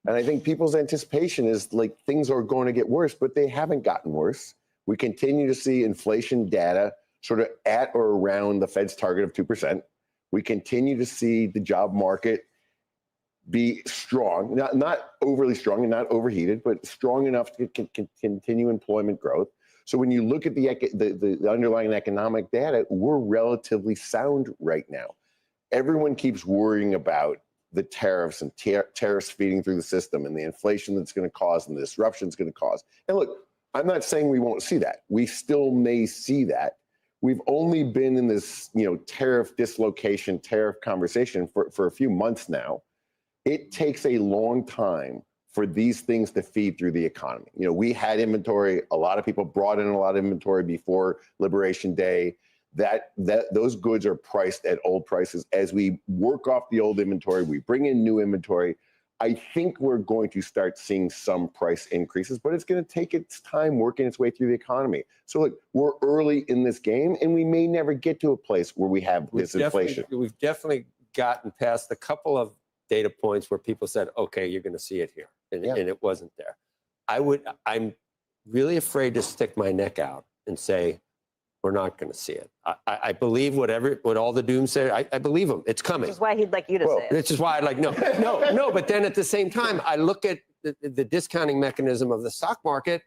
Speaker 6: And I think people's anticipation is like things are going to get worse, but they haven't gotten worse. We continue to see inflation data sort of at or around the Fed's target of 2%. We continue to see the job market be strong, not overly strong and not overheated, but strong enough to continue employment growth. So when you look at the underlying economic data, we're relatively sound right now. Everyone keeps worrying about the tariffs and tariffs feeding through the system and the inflation that's going to cause and the disruption it's going to cause. And look, I'm not saying we won't see that. We still may see that. We've only been in this, tariff dislocation, tariff conversation for a few months now. It takes a long time for these things to feed through the economy. We had inventory. A lot of people brought in a lot of inventory before Liberation Day. Those goods are priced at old prices. As we work off the old inventory, we bring in new inventory. I think we're going to start seeing some price increases, but it's going to take its time working its way through the economy. So look, we're early in this game, and we may never get to a place where we have this inflation.
Speaker 5: We've definitely gotten past a couple of data points where people said, okay, you're going to see it here, and it wasn't there. I'm really afraid to stick my neck out and say, we're not going to see it. I believe what all the doomsayers, I believe them. It's coming.
Speaker 7: Which is why he'd like you to say it.
Speaker 5: Which is why I like, no. But then at the same time, I look at the discounting mechanism of the stock market,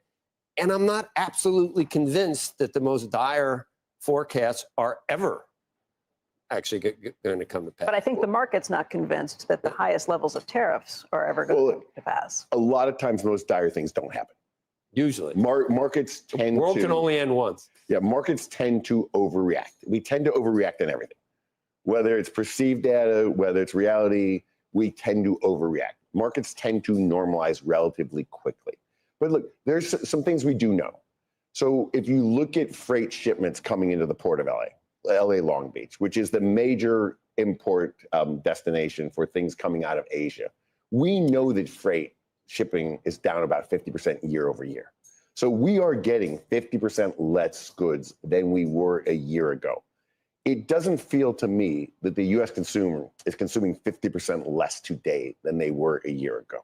Speaker 5: and I'm not absolutely convinced that the most dire forecasts are ever actually going to come to pass.
Speaker 7: But I think the market's not convinced that the highest levels of tariffs are ever going to come to pass.
Speaker 6: A lot of times, most dire things don't happen.
Speaker 5: Usually.
Speaker 6: Markets tend
Speaker 5: The world
Speaker 6: to.
Speaker 5: can only end once.
Speaker 6: Yeah, markets tend to overreact. We tend to overreact on everything. Whether it's perceived data, whether it's reality, we tend to overreact. Markets tend to normalize relatively quickly. But look, there's some things we do know. So if you look at freight shipments coming into the port of LA Long Beach, which is the major import destination for things coming out of Asia, we know that freight shipping is down about 50% year over year. So we are getting 50% less goods than we were a year ago. It doesn't feel to me that the US consumer is consuming 50% less today than they were a year ago.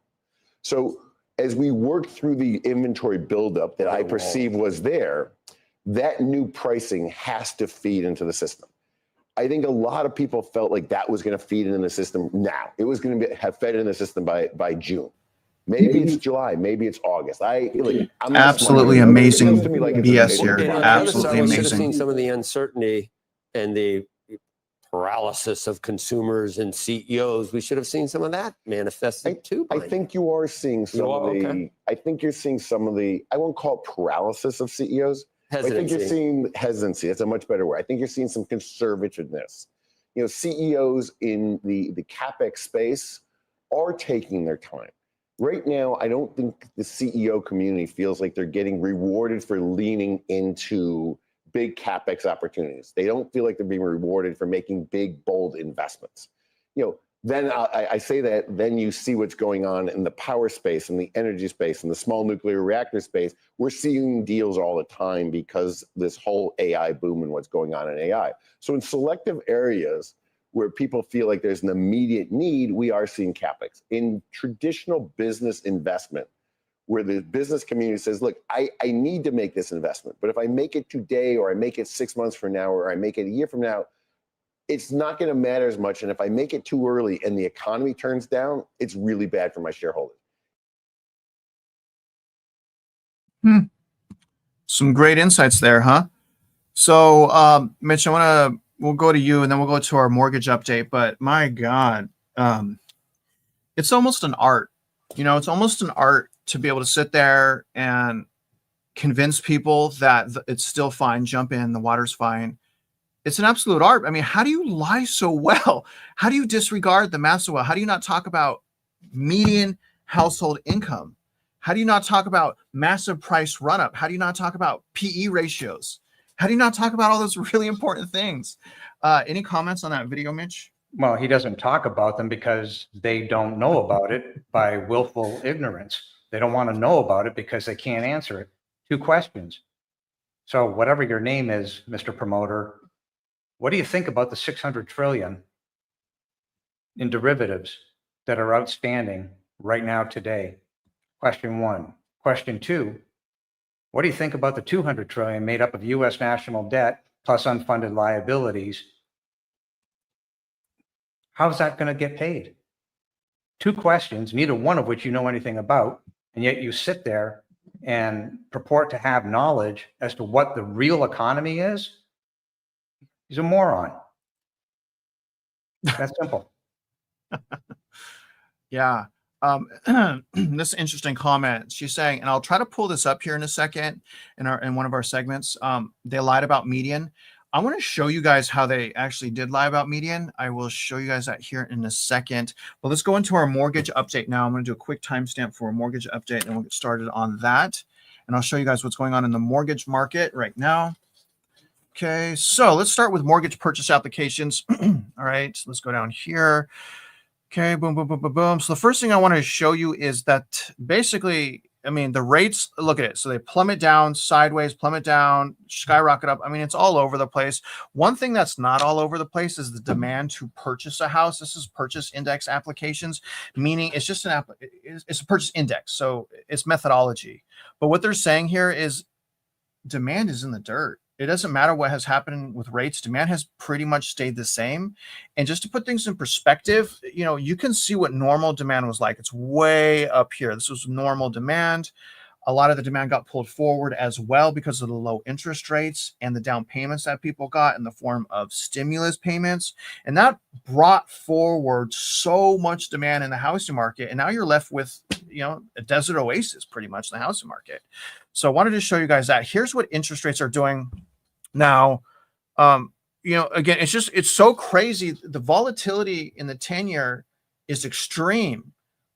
Speaker 6: So as we work through the inventory buildup that I perceive was there, that new pricing has to feed into the system. I think a lot of people felt like that was going to feed into the system now. It was going to have fed in the system by June. Maybe it's July, maybe it's August. I'm
Speaker 1: Absolutely
Speaker 6: smart.
Speaker 1: amazing
Speaker 6: It feels to me like it's
Speaker 1: BS
Speaker 6: a-
Speaker 1: here.
Speaker 5: And on the other
Speaker 1: Absolutely
Speaker 5: side, we should have
Speaker 1: amazing.
Speaker 5: seen some of the uncertainty and the paralysis of consumers and CEOs. We should have seen some of that manifested too.
Speaker 6: I think you are seeing some of the.
Speaker 5: Okay.
Speaker 6: I think you're seeing some of the. I won't call it paralysis of CEOs. I think you're seeing hesitancy. That's a much better word. I think you're seeing some conservativeness. CEOs in the CapEx space are taking their time. Right now, I don't think the CEO community feels like they're getting rewarded for leaning into big CapEx opportunities. They don't feel like they're being rewarded for making big, bold investments. Then I say that, then you see what's going on in the power space, in the energy space, in the small nuclear reactor space. We're seeing deals all the time because this whole AI boom and what's going on in AI. So in selective areas where people feel like there's an immediate need, we are seeing CapEx. In traditional business investment, where the business community says, look, I need to make this investment, but if I make it today, or I make it 6 months from now, or I make it a year from now, it's not going to matter as much. And if I make it too early and the economy turns down, it's really bad for my shareholders.
Speaker 1: Some great insights there, huh? So, Mitch, we'll go to you and then we'll go to our mortgage update. But my God, it's almost an art. It's almost an art to be able to sit there and convince people that it's still fine. Jump in, the water's fine. It's an absolute art. I mean, how do you lie so well? How do you disregard the math so well? How do you not talk about median household income? How do you not talk about massive price run-up? How do you not talk about PE ratios? How do you not talk about all those really important things? Any comments on that video, Mitch?
Speaker 2: Well, he doesn't talk about them because they don't know about it by willful ignorance. They don't want to know about it because they can't answer it. 2 questions. So whatever your name is, Mr. Promoter, what do you think about the 600 trillion in derivatives that are outstanding right now today? Question 1. Question 2, what do you think about the 200 trillion made up of US national debt plus unfunded liabilities? How's that going to get paid? 2 questions, neither one of which you know anything about, and yet you sit there and purport to have knowledge as to what the real economy is. He's a moron. That's simple.
Speaker 1: Yeah. This interesting comment. She's saying, and I'll try to pull this up here in a second in one of our segments. They lied about median. I want to show you guys how they actually did lie about median. I will show you guys that here in a second. But let's go into our mortgage update now. I'm going to do a quick timestamp for a mortgage update, and we'll get started on that. And I'll show you guys what's going on in the mortgage market right now. Okay, so let's start with mortgage purchase applications. All right, so let's go down here. Okay, boom, boom, boom, boom, boom. So the first thing I want to show you is that basically, I mean, the rates, look at it. So they plummet down, sideways, plummet down, skyrocket up. I mean, it's all over the place. One thing that's not all over the place is the demand to purchase a house. This is purchase index applications, meaning it's just it's a purchase index. So it's methodology. But what they're saying here is demand is in the dirt. it doesn't matter what has happened with rates. Demand has pretty much stayed the same. And just to put things in perspective, you know, you can see what normal demand was like. It's way up here. This was normal demand. A lot of the demand got pulled forward as well because of the low interest rates and the down payments that people got in the form of stimulus payments. And that brought forward so much demand in the housing market. And now you're left with, you know, a desert oasis pretty much in the housing market. So I wanted to show you guys that. Here's what interest rates are doing now. You know, again, it's so crazy. The volatility in the 10-year is extreme.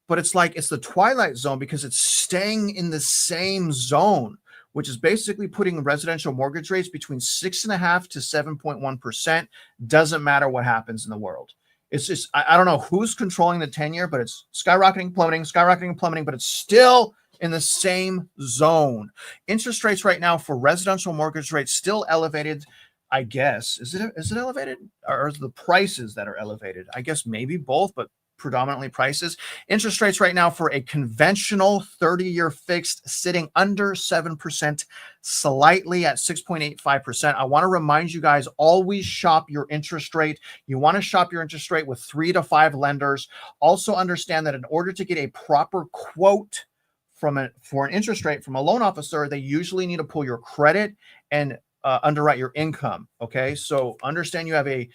Speaker 1: But it's like it's the twilight zone because it's staying in the same zone, which is basically putting residential mortgage rates between 6.5% to 7.1%. Doesn't matter what happens in the world. It's just, I don't know who's controlling the 10-year, but it's skyrocketing, plummeting, but it's still in the same zone. Interest rates right now for residential mortgage rates still elevated. I guess, is it elevated, or is it the prices that are elevated? I guess maybe both, but predominantly prices. Interest rates right now for a conventional 30-year fixed sitting under 7%, slightly at 6.85%. I want to remind you guys, always shop your interest rate. You want to shop your interest rate with 3 to 5 lenders. Also understand that in order to get a proper quote for an interest rate from a loan officer, they usually need to pull your credit and underwrite your income. Okay, so understand you have a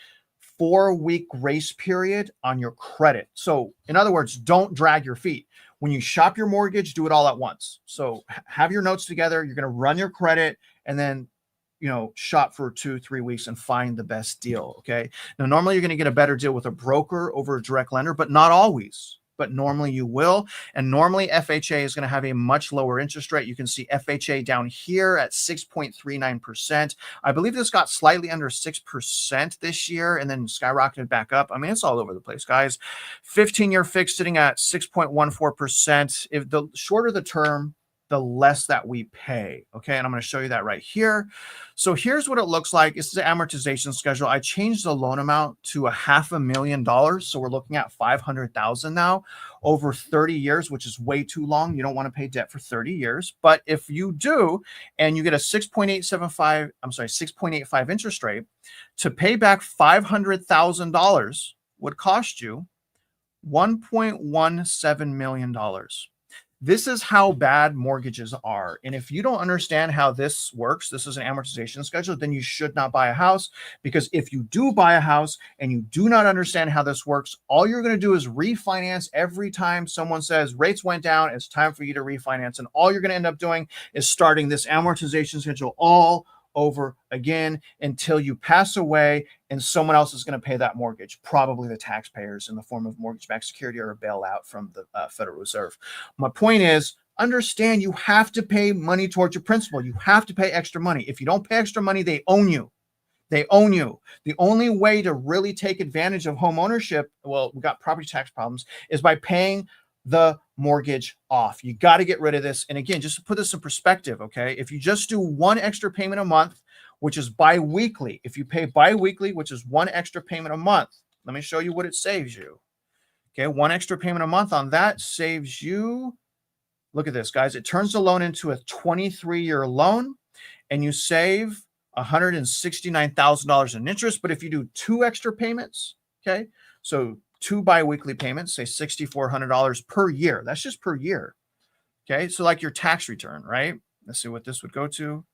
Speaker 1: 4-week grace period on your credit. So in other words, don't drag your feet. When you shop your mortgage, do it all at once. So have your notes together. You're going to run your credit and then, you know, shop for 2-3 weeks and find the best deal. Okay. Now, normally you're going to get a better deal with a broker over a direct lender, but not always. But normally you will. And normally FHA is going to have a much lower interest rate. You can see FHA down here at 6.39%. I believe this got slightly under 6% this year and then skyrocketed back up. I mean, it's all over the place, guys. 15-year fixed sitting at 6.14%. If the shorter the term, the less that we pay. Okay. And I'm going to show you that right here. So here's what it looks like. This is the amortization schedule. I changed the loan amount to $500,000. So we're looking at $500,000 now over 30 years, which is way too long. You don't want to pay debt for 30 years. But if you do, and you get a 6.85 interest rate, to pay back $500,000 would cost you $1.17 million. This is how bad mortgages are. And if you don't understand how this works, this is an amortization schedule, then you should not buy a house. Because if you do buy a house and you do not understand how this works, all you're going to do is refinance every time someone says rates went down, it's time for you to refinance. And all you're going to end up doing is starting this amortization schedule all over again until you pass away and someone else is going to pay that mortgage, probably the taxpayers in the form of mortgage-backed security or a bailout from the Federal Reserve. My point is, understand you have to pay money towards your principal. You have to pay extra money. If you don't pay extra money, they own you. They own you. The only way to really take advantage of home ownership, well, we got property tax problems, is by paying the mortgage off. You got to get rid of this. And again, just to put this in perspective, okay, if you just do one extra payment a month, which is bi-weekly, if you pay bi-weekly, which is one extra payment a month, let me show you what it saves you. Okay, one extra payment a month on that saves you, look at this, guys, it turns the loan into a 23-year loan and you save $169,000 in interest. But if you do 2 extra payments, okay, so 2 bi-weekly payments, say $6,400 per year. That's just per year. Okay, so like your tax return, right? Let's see what this would go to.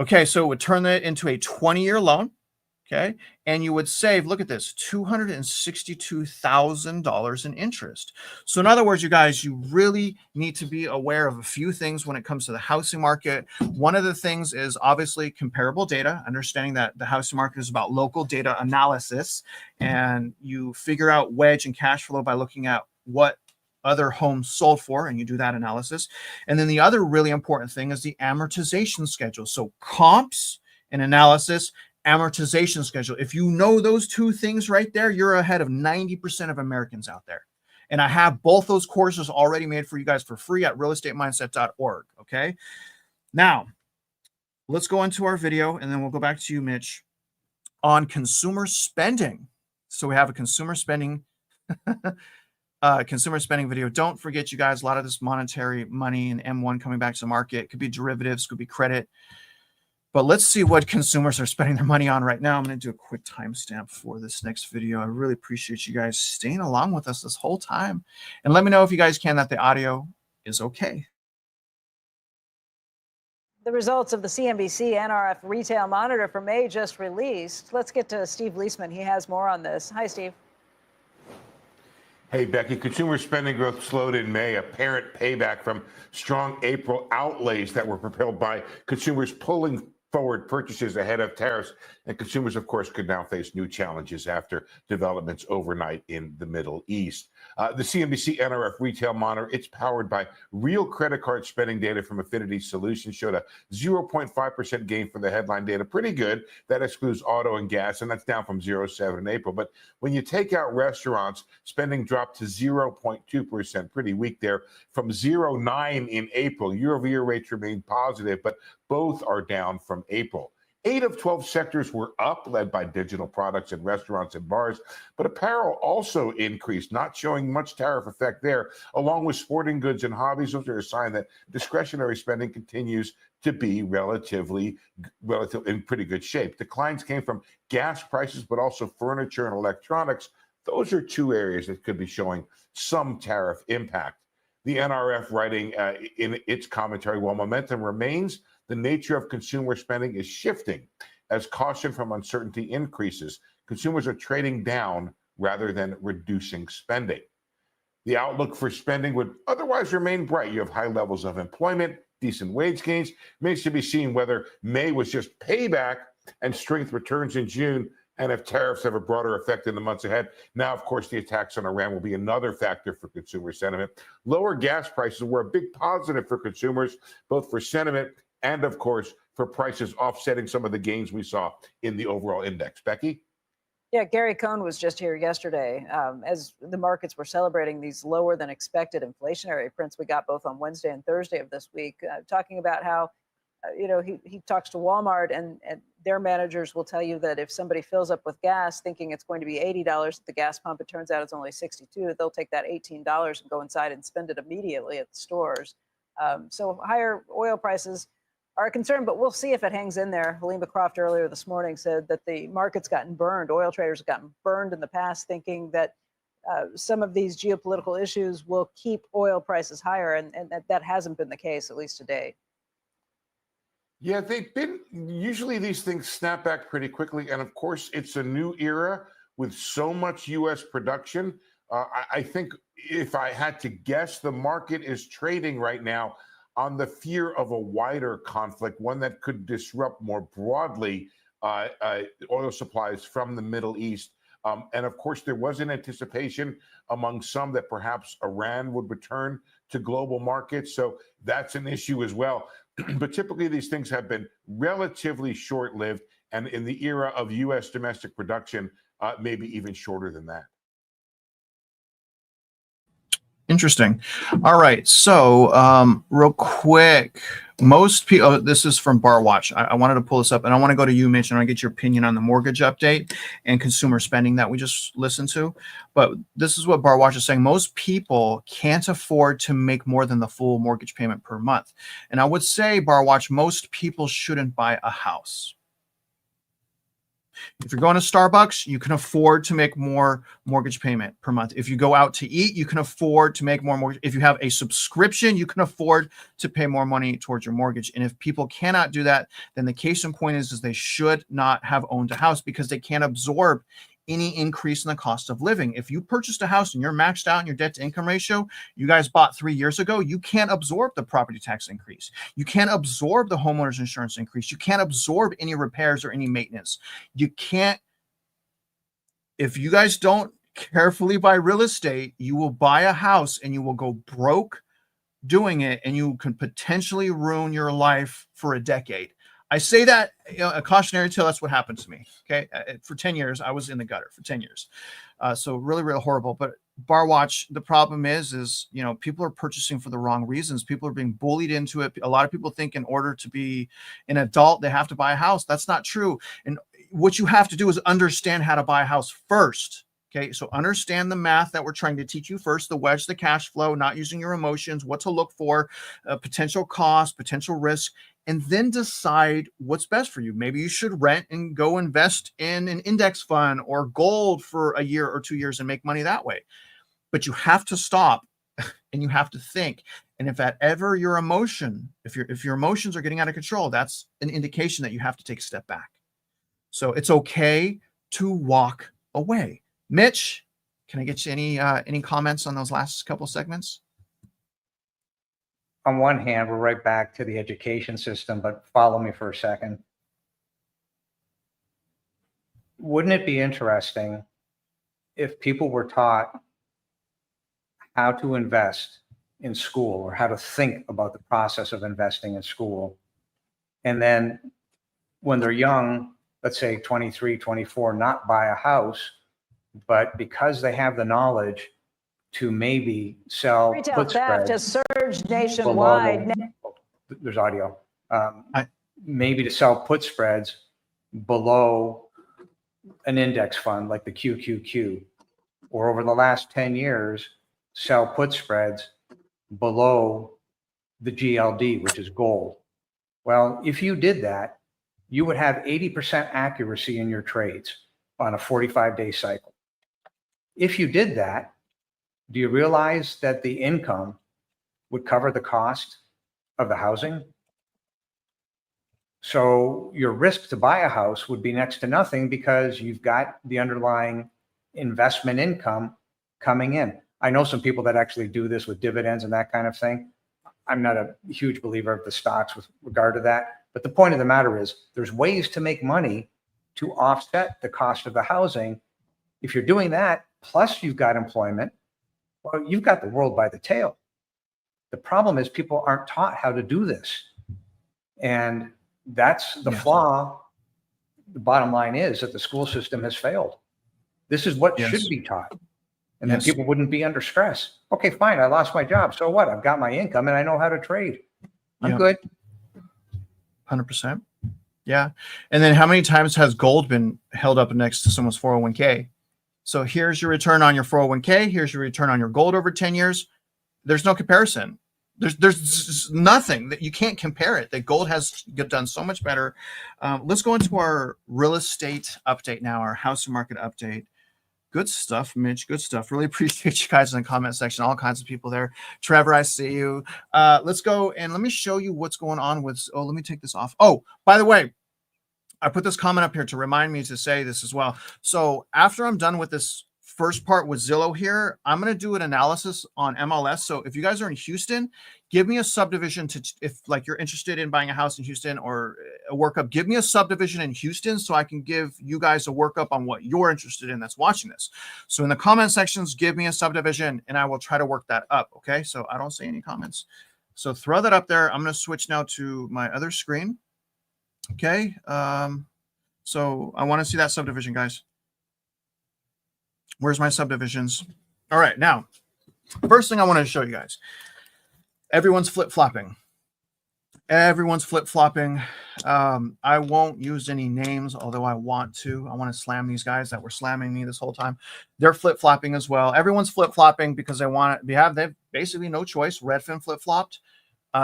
Speaker 1: Okay, so it would turn it into a 20-year loan. Okay, and you would save, look at this, $262,000 in interest. So in other words, you guys, you really need to be aware of a few things when it comes to the housing market. One of the things is obviously comparable data, understanding that the housing market is about local data analysis, and you figure out wedge and cash flow by looking at what other homes sold for, and you do that analysis. And then the other really important thing is the amortization schedule. So comps and analysis, amortization schedule. If you know those 2 things right there, you're ahead of 90% of Americans out there. And I have both those courses already made for you guys for free at realestatemindset.org. Okay. Now let's go into our video and then we'll go back to you, Mitch, on consumer spending. So we have a consumer spending video. Don't forget, you guys, a lot of this monetary money and M1 coming back to the market. It could be derivatives, could be credit. But let's see what consumers are spending their money on right now. I'm going to do a quick timestamp for this next video. I really appreciate you guys staying along with us this whole time. And let me know if you guys can that the audio is okay.
Speaker 7: The results of the CNBC NRF Retail Monitor for May just released. Let's get to Steve Leisman. He has more on this. Hi, Steve.
Speaker 4: Hey, Becky, consumer spending growth slowed in May, apparent payback from strong April outlays that were propelled by consumers pulling forward purchases ahead of tariffs. And consumers, of course, could now face new challenges after developments overnight in the Middle East. The CNBC NRF Retail Monitor, it's powered by real credit card spending data from Affinity Solutions, showed a 0.5% gain for the headline data. Pretty good. That excludes auto and gas, and that's down from 0.7 in April. But when you take out restaurants, spending dropped to 0.2%, pretty weak there, from 0.9 in April. Year-over-year rates remain positive, but both are down from April. 8 of 12 sectors were up, led by digital products and restaurants and bars, but apparel also increased, not showing much tariff effect there, along with sporting goods and hobbies. Those are a sign that discretionary spending continues to be relatively in pretty good shape. Declines came from gas prices, but also furniture and electronics. Those are two areas that could be showing some tariff impact. The NRF writing in its commentary, while momentum remains, the nature of consumer spending is shifting as caution from uncertainty increases. Consumers are trading down rather than reducing spending. The outlook for spending would otherwise remain bright. You have high levels of employment, decent wage gains. Remains to be seen whether May was just payback and strength returns in June, and if tariffs have a broader effect in the months ahead. Now, of course, the attacks on Iran will be another factor for consumer sentiment. Lower gas prices were a big positive for consumers, both for sentiment and, of course, for prices offsetting some of the gains we saw in the overall index. Becky?
Speaker 7: Yeah, Gary Cohn was just here yesterday as the markets were celebrating these lower than expected inflationary prints we got both on Wednesday and Thursday of this week, talking about how, he talks to Walmart and their managers will tell you that if somebody fills up with gas thinking it's going to be $80 at the gas pump, it turns out it's only $62. They'll take that $18 and go inside and spend it immediately at the stores. So higher oil prices are a concern, but we'll see if it hangs in there. Halima Croft earlier this morning said that the market's gotten burned. Oil traders have gotten burned in the past, thinking that some of these geopolitical issues will keep oil prices higher, and that hasn't been the case, at least to date.
Speaker 4: Yeah, usually these things snap back pretty quickly. And of course, it's a new era with so much U.S. production. I think if I had to guess, the market is trading right now on the fear of a wider conflict, one that could disrupt more broadly oil supplies from the Middle East. And of course, there was an anticipation among some that perhaps Iran would return to global markets. So that's an issue as well. But typically, these things have been relatively short-lived, and in the era of U.S. domestic production, maybe even shorter than that.
Speaker 1: Interesting. All right. So real quick, most people, this is from Bar Watch. I wanted to pull this up, and I want to go to you, Mitch, and I want to get your opinion on the mortgage update and consumer spending that we just listened to. But this is what Bar Watch is saying. Most people can't afford to make more than the full mortgage payment per month. And I would say, Bar Watch, most people shouldn't buy a house. If you're going to Starbucks, you can afford to make more mortgage payment per month. If you go out to eat, you can afford to make more mortgage. If you have a subscription, you can afford to pay more money towards your mortgage. And if people cannot do that, then the case in point is they should not have owned a house because they can't absorb any increase in the cost of living. If you purchased a house and you're maxed out in your debt to income ratio, you guys bought 3 years ago, you can't absorb the property tax increase. You can't absorb the homeowner's insurance increase. You can't absorb any repairs or any maintenance. You can't. If you guys don't carefully buy real estate, you will buy a house and you will go broke doing it, and you can potentially ruin your life for a decade. I say that, a cautionary tale. That's what happened to me. Okay. For 10 years, I was in the gutter for 10 years. So really, really horrible. But Bar Watch, the problem is, people are purchasing for the wrong reasons. People are being bullied into it. A lot of people think in order to be an adult, they have to buy a house. That's not true. And what you have to do is understand how to buy a house first. Okay, so understand the math that we're trying to teach you first, the wedge, the cash flow, not using your emotions, what to look for, potential cost, potential risk, and then decide what's best for you. Maybe you should rent and go invest in an index fund or gold for a year or 2 years and make money that way. But you have to stop and you have to think. And if that ever your emotion, if your emotions are getting out of control, that's an indication that you have to take a step back. So it's okay to walk away. Mitch, can I get you any comments on those last couple segments?
Speaker 2: On one hand, we're right back to the education system, but follow me for a second. Wouldn't it be interesting if people were taught how to invest in school or how to think about the process of investing in school? And then when they're young, let's say 23, 24, not buy a house, but because they have the knowledge to maybe sell
Speaker 7: Retail
Speaker 2: put
Speaker 7: theft
Speaker 2: spreads
Speaker 7: has surged nationwide.
Speaker 2: there's audio. Maybe to sell put spreads below an index fund like the QQQ, or over the last 10 years, sell put spreads below the GLD, which is gold. Well, if you did that, you would have 80% accuracy in your trades on a 45-day cycle. If you did that, do you realize that the income would cover the cost of the housing? So your risk to buy a house would be next to nothing because you've got the underlying investment income coming in. I know some people that actually do this with dividends and that kind of thing. I'm not a huge believer of the stocks with regard to that. But the point of the matter is there's ways to make money to offset the cost of the housing. If you're doing that, plus you've got employment, well, you've got the world by the tail. The problem is people aren't taught how to do this. And that's the flaw. The bottom line is that the school system has failed. This is what should be taught. And then people wouldn't be under stress. Okay, fine. I lost my job. So what? I've got my income and I know how to trade. I'm good.
Speaker 1: 100%. Yeah. And then how many times has gold been held up next to someone's 401k? So here's your return on your 401k. Here's your return on your gold over 10 years. There's no comparison. There's nothing that you can't compare it. That gold has done so much better. Let's go into our real estate update now, our house market update. Good stuff, Mitch. Good stuff. Really appreciate you guys in the comment section. All kinds of people there. Trevor, I see you. Let's go and let me show you what's going on with. Oh, let me take this off. Oh, by the way, I put this comment up here to remind me to say this as well. So after I'm done with this first part with Zillow here, I'm going to do an analysis on MLS. So if you guys are in Houston, give me a subdivision if like you're interested in buying a house in Houston or a workup, give me a subdivision in Houston so I can give you guys a workup on what you're interested in that's watching this. So in the comment sections, give me a subdivision and I will try to work that up. Okay. So I don't see any comments. So throw that up there. I'm going to switch now to my other screen. Okay. So I want to see that subdivision, guys. Where's my subdivisions? All right. Now, first thing I want to show you guys. Everyone's flip-flopping. Everyone's flip-flopping. I won't use any names, although I want to. I want to slam these guys that were slamming me this whole time. They're flip-flopping as well. Everyone's flip-flopping because they have basically no choice. Redfin flip-flopped.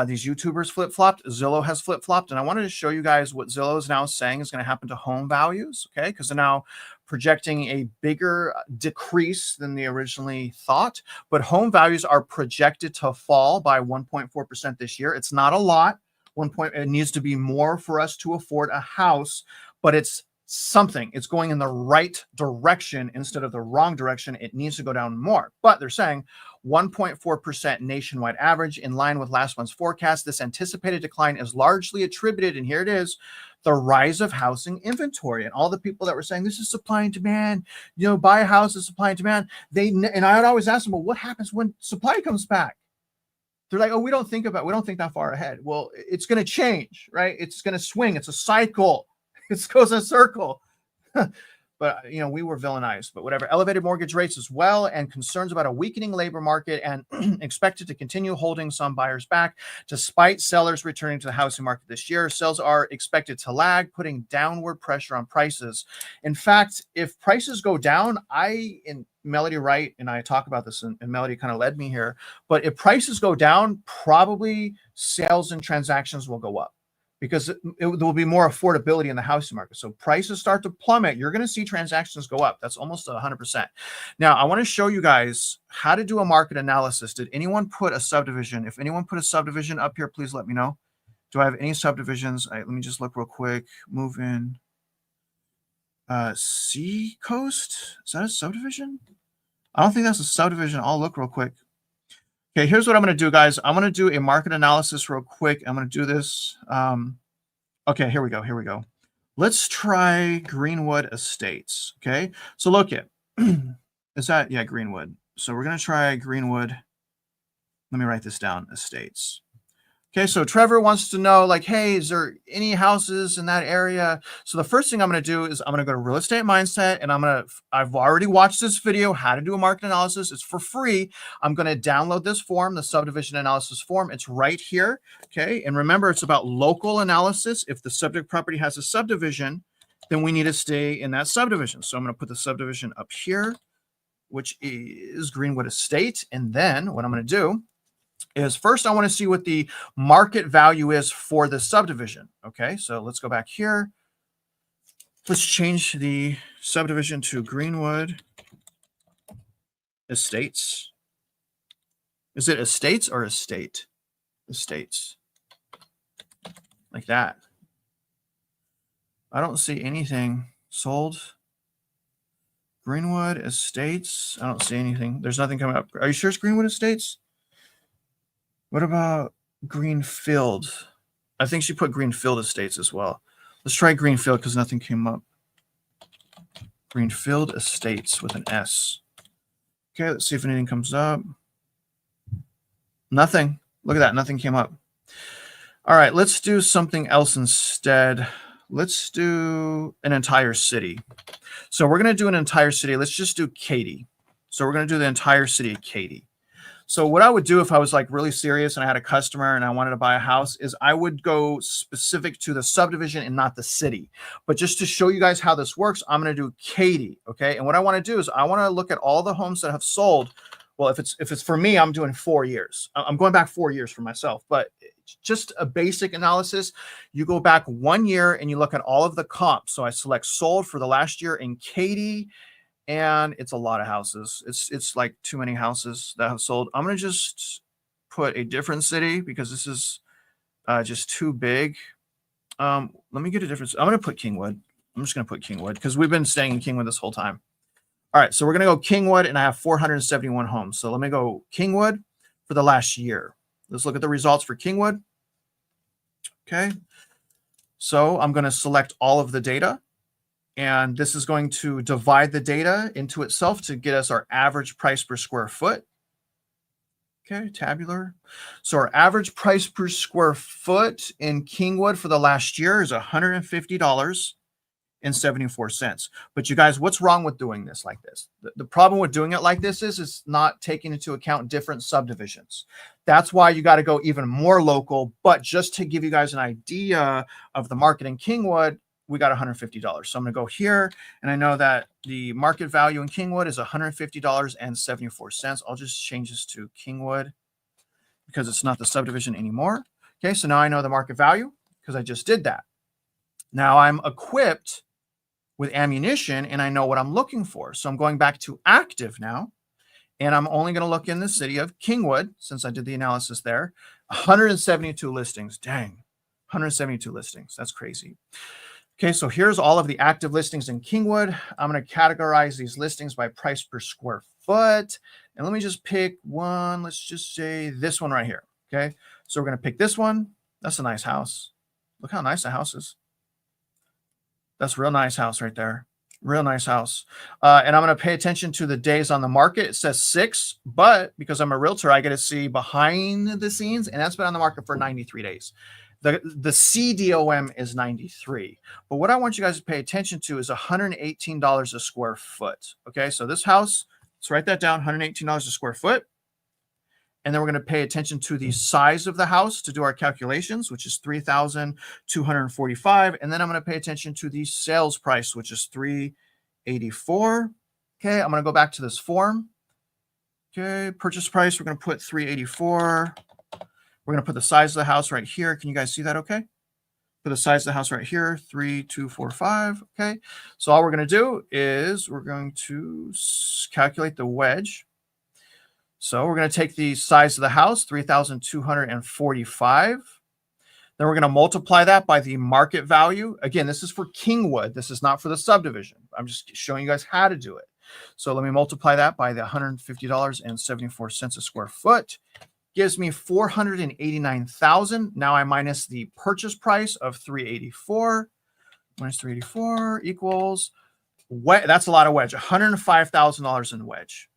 Speaker 1: These YouTubers flip-flopped. Zillow has flip-flopped. And I wanted to show you guys what Zillow is now saying is going to happen to home values, okay? Because they're now projecting a bigger decrease than they originally thought. But home values are projected to fall by 1.4% this year. It's not a lot. It needs to be more for us to afford a house, but it's something. It's going in the right direction instead of the wrong direction. It needs to go down more. But they're saying 1.4% nationwide average in line with last month's forecast. This anticipated decline is largely attributed, and here it is, the rise of housing inventory. And all the people that were saying this is supply and demand, buy a house is supply and demand. And I would always ask them, well, what happens when supply comes back? They're like, oh, we don't think that far ahead. Well, it's going to change, right? It's going to swing. It's a cycle. It goes in a circle. But, we were villainized, but whatever. Elevated mortgage rates as well, and concerns about a weakening labor market and expected to continue holding some buyers back. Despite sellers returning to the housing market this year, sales are expected to lag, putting downward pressure on prices. In fact, if prices go down, Melody Wright and I talk about this, and Melody kind of led me here, but if prices go down, probably sales and transactions will go up. because there will be more affordability in the housing market. So prices start to plummet. You're going to see transactions go up. That's almost 100%. Now, I want to show you guys how to do a market analysis. Did anyone put a subdivision? If anyone put a subdivision up here, please let me know. Do I have any subdivisions? Let me just look real quick. Move in. Sea Coast? Is that a subdivision? I don't think that's a subdivision. I'll look real quick. Okay, here's what I'm going to do, guys. I'm going to do a market analysis real quick. I'm going to do this. Okay, here we go. Here we go. Let's try Greenwood Estates. Okay, so look at is that, yeah, Greenwood. So we're going to try Greenwood. Let me write this down. Estates. Okay, so Trevor wants to know, like, hey, is there any houses in that area? So the first thing I'm going to do is I'm going to go to Real Estate Mindset, and I've already watched this video, how to do a market analysis. It's for free. I'm going to download this form, the subdivision analysis form. It's right here. Okay, and remember, it's about local analysis. If the subject property has a subdivision, then we need to stay in that subdivision. So I'm going to put the subdivision up here, which is Greenwood Estate. And then what I'm going to do is first I want to see what the market value is for the subdivision. Okay, so let's go back here. Let's change the subdivision to Greenwood Estates. Is it Estates or Estate? Estates. Like that. I don't see anything sold. Greenwood Estates. I don't see anything. There's nothing coming up. Are you sure it's Greenwood Estates? What about Greenfield? I think she put Greenfield Estates as well. Let's try Greenfield because nothing came up. Greenfield Estates with an S. Okay, let's see if anything comes up. Nothing. Look at that. Nothing came up. All right, let's do something else instead. Let's do an entire city. So we're going to do an entire city. Let's just do Katy. So we're going to do the entire city of Katy. So what I would do if I was like really serious and I had a customer and I wanted to buy a house is I would go specific to the subdivision and not the city. But just to show you guys how this works, I'm going to do Katy. Okay. And what I want to do is I want to look at all the homes that have sold. Well, if it's for me, I'm doing 4 years. I'm going back 4 years for myself, but just a basic analysis. You go back 1 year and you look at all of the comps. So I select sold for the last year in Katy. And it's a lot of houses. It's like too many houses that have sold. I'm going to just put a different city because this is just too big. Let me get a different. I'm going to put Kingwood. I'm just going to put Kingwood because we've been staying in Kingwood this whole time. All right, so we're going to go Kingwood, and I have 471 homes. So let me go Kingwood for the last year. Let's look at the results for Kingwood. Okay. So I'm going to select all of the data. And this is going to divide the data into itself to get us our average price per square foot. Okay, tabular. So our average price per square foot in Kingwood for the last year is $150.74. But you guys, what's wrong with doing this like this? The problem with doing it like this is it's not taking into account different subdivisions. That's why you got to go even more local. But just to give you guys an idea of the market in Kingwood, we got $150. So I'm going to go here, and I know that the market value in Kingwood is $150.74. I'll just change this to Kingwood because it's not the subdivision anymore. Okay, so now I know the market value because I just did that. Now I'm equipped with ammunition, and I know what I'm looking for. So I'm going back to active now, and I'm only going to look in the city of Kingwood since I did the analysis there. 172 listings. Dang, 172 listings. That's crazy. Okay, so here's all of the active listings in Kingwood. I'm going to categorize these listings by price per square foot. And let me just pick one. Let's just say this one right here. Okay, so we're going to pick this one. That's a nice house. Look how nice the house is. That's a real nice house right there. Real nice house. And I'm going to pay attention to the days on the market. It says 6, but because I'm a realtor, I get to see behind the scenes, and that's been on the market for 93 days. The CDOM is 93. But what I want you guys to pay attention to is $118 a square foot. Okay, so this house, let's write that down, $118 a square foot. And then we're going to pay attention to the size of the house to do our calculations, which is $3,245. And then I'm going to pay attention to the sales price, which is $384. Okay, I'm going to go back to this form. Okay, purchase price, we're going to put $384. We're going to put the size of the house right here. Can you guys see that okay? for the size of the house right here, 3,245. Okay. So all we're going to do is we're going to calculate the wedge. So we're going to take the size of the house, 3,245. Then we're going to multiply that by the market value. Again, this is for Kingwood. This is not for the subdivision. I'm just showing you guys how to do it. So let me multiply that by the $150.74 a square foot. Gives me 489,000. Now I minus the purchase price of 384. Minus 384 equals, that's a lot of wedge, $105,000 in wedge.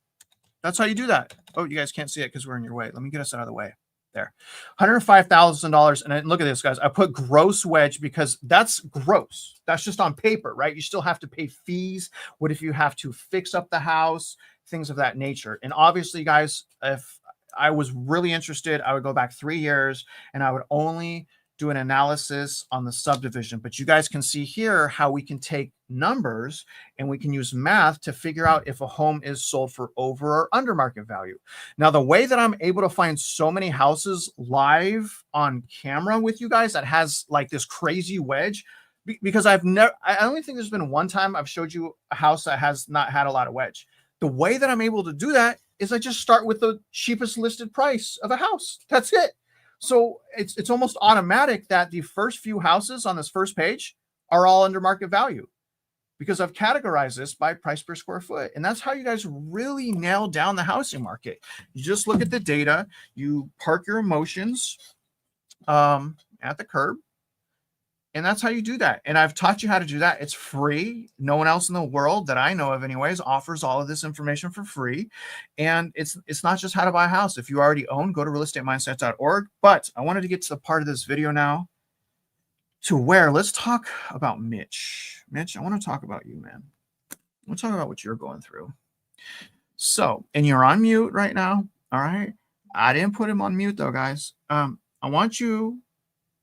Speaker 1: That's how you do that. Oh, you guys can't see it because we're in your way. Let me get us out of the way. There, $105,000. And look at this, guys. I put gross wedge because that's gross. That's just on paper, right? You still have to pay fees. What if you have to fix up the house? Things of that nature. And obviously, guys, if I was really interested, I would go back 3 years and I would only do an analysis on the subdivision. But you guys can see here how we can take numbers and we can use math to figure out if a home is sold for over or under market value. Now, the way that I'm able to find so many houses live on camera with you guys that has like this crazy wedge, because I only think there's been one time I've showed you a house that has not had a lot of wedge. The way that I'm able to do that is I just start with the cheapest listed price of a house. That's it. So it's almost automatic that the first few houses on this first page are all under market value because I've categorized this by price per square foot. And that's how you guys really nail down the housing market. You just look at the data, you park your emotions at the curb, and that's how you do that. And I've taught you how to do that. It's free. No one else in the world that I know of anyways offers all of this information for free. And it's not just how to buy a house. If you already own, go to realestatemindset.org. But I wanted to get to the part of this video now to where let's talk about Mitch. Mitch, I want to talk about you, man. I want to talk about what you're going through. So, and you're on mute right now. All right. I didn't put him on mute though, guys. I want you,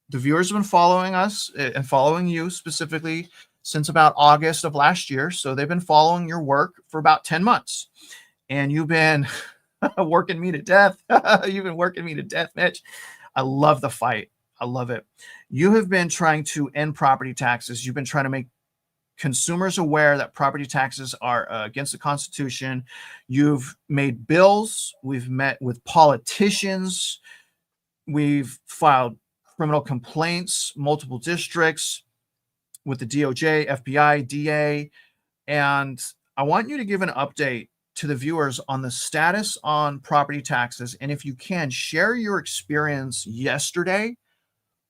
Speaker 1: the viewers have been following us and following you specifically since about August of last year. So they've been following your work for about 10 months. And you've been working me to death. You've been working me to death, Mitch. I love the fight. I love it. You have been trying to end property taxes. You've been trying to make consumers aware that property taxes are against the Constitution. You've made bills. We've met with politicians. We've filed criminal complaints, multiple districts with the DOJ, FBI, DA. And I want you to give an update to the viewers on the status on property taxes. And if you can, share your experience yesterday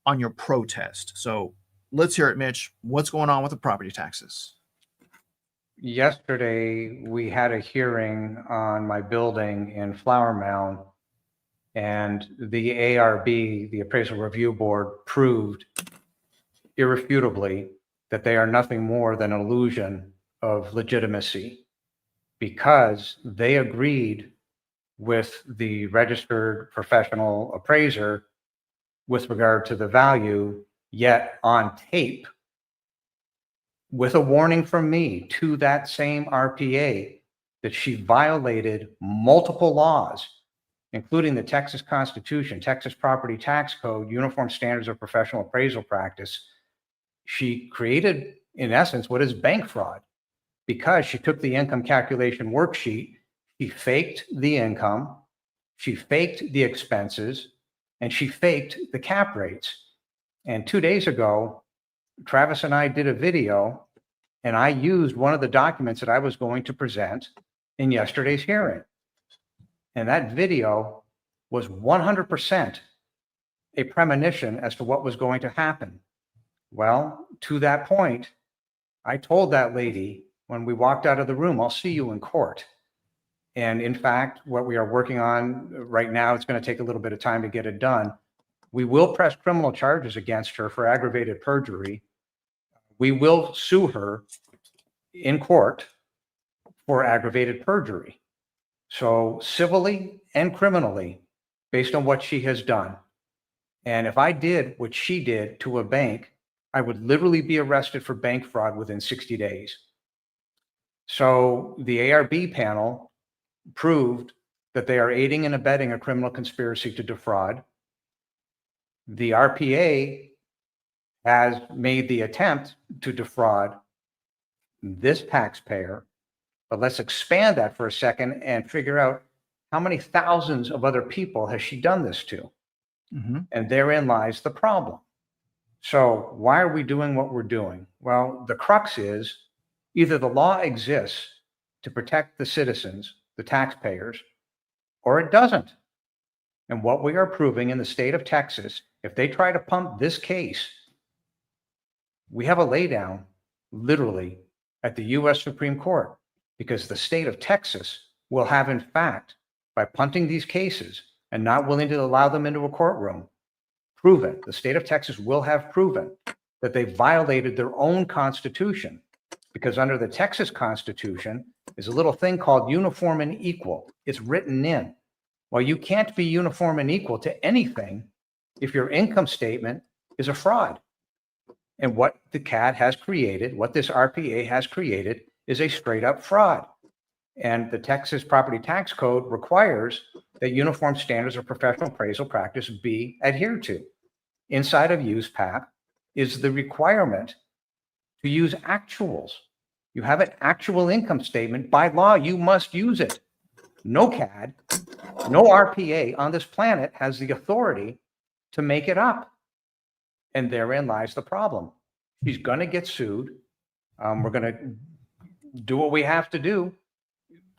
Speaker 1: on your protest. So let's hear it, Mitch. What's going on with the property taxes?
Speaker 2: Yesterday, we had a hearing on my building in Flower Mound, and the ARB, the Appraisal Review Board, proved irrefutably that they are nothing more than an illusion of legitimacy, because they agreed with the registered professional appraiser with regard to the value, yet on tape, with a warning from me to that same RPA that she violated multiple laws, including the Texas Constitution, Texas Property Tax Code, Uniform Standards of Professional Appraisal Practice. She created, in essence, what is bank fraud, because she took the income calculation worksheet, she faked the income, she faked the expenses, and she faked the cap rates. And 2 days ago, Travis and I did a video, and I used one of the documents that I was going to present in yesterday's hearing. And that video was 100% a premonition as to what was going to happen. Well, to that point, I told that lady when we walked out of the room, I'll see you in court. And in fact, what we are working on right now, it's going to take a little bit of time to get it done. We will press criminal charges against her for aggravated perjury. We will sue her in court for aggravated perjury. So civilly and criminally, based on what she has done. And if I did what she did to a bank, I would literally be arrested for bank fraud within 60 days. So the ARB panel proved that they are aiding and abetting a criminal conspiracy to defraud. The RPA has made the attempt to defraud this taxpayer. But let's expand that for a second and figure out how many thousands of other people has she done this to? And therein lies the problem. So why are we doing what we're doing? Well, the crux is either the law exists to protect the citizens, the taxpayers, or it doesn't. And what we are proving in the state of Texas, if they try to pump this case, we have a laydown literally at the U.S. Supreme Court, because the state of Texas will have, in fact, by punting these cases and not willing to allow them into a courtroom, proven, the state of Texas will have proven that they violated their own constitution, because under the Texas Constitution is a little thing called uniform and equal. It's written in. Well, you can't be uniform and equal to anything if your income statement is a fraud. And what the CAD has created, what this RPA has created, is a straight up fraud. And the Texas Property Tax Code requires that uniform standards of professional appraisal practice be adhered to. Inside of USPAP is the requirement to use actuals. You have an actual income statement. By law, you must use it. No CAD, no RPA on this planet has the authority to make it up. And therein lies the problem. She's going to get sued. We're going to do what we have to do.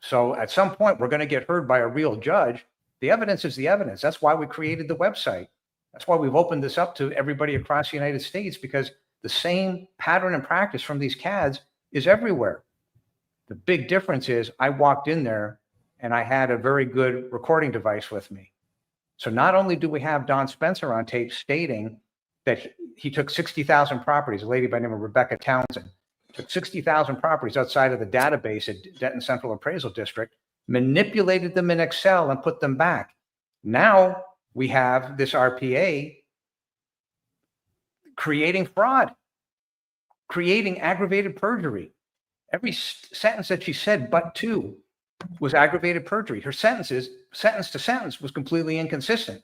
Speaker 2: So at some point, we're going to get heard by a real judge. The evidence is the evidence. That's why we created the website. That's why we've opened this up to everybody across the United States, because the same pattern and practice from these CADs is everywhere. The big difference is I walked in there and I had a very good recording device with me. So not only do we have Don Spencer on tape stating that he took 60,000 properties, a lady by the name of Rebecca Townsend, took 60,000 properties outside of the database at Denton Central Appraisal District, manipulated them in Excel and put them back. Now we have this RPA creating fraud, creating aggravated perjury. Every sentence that she said, but two, was aggravated perjury. Her sentence to sentence was completely inconsistent.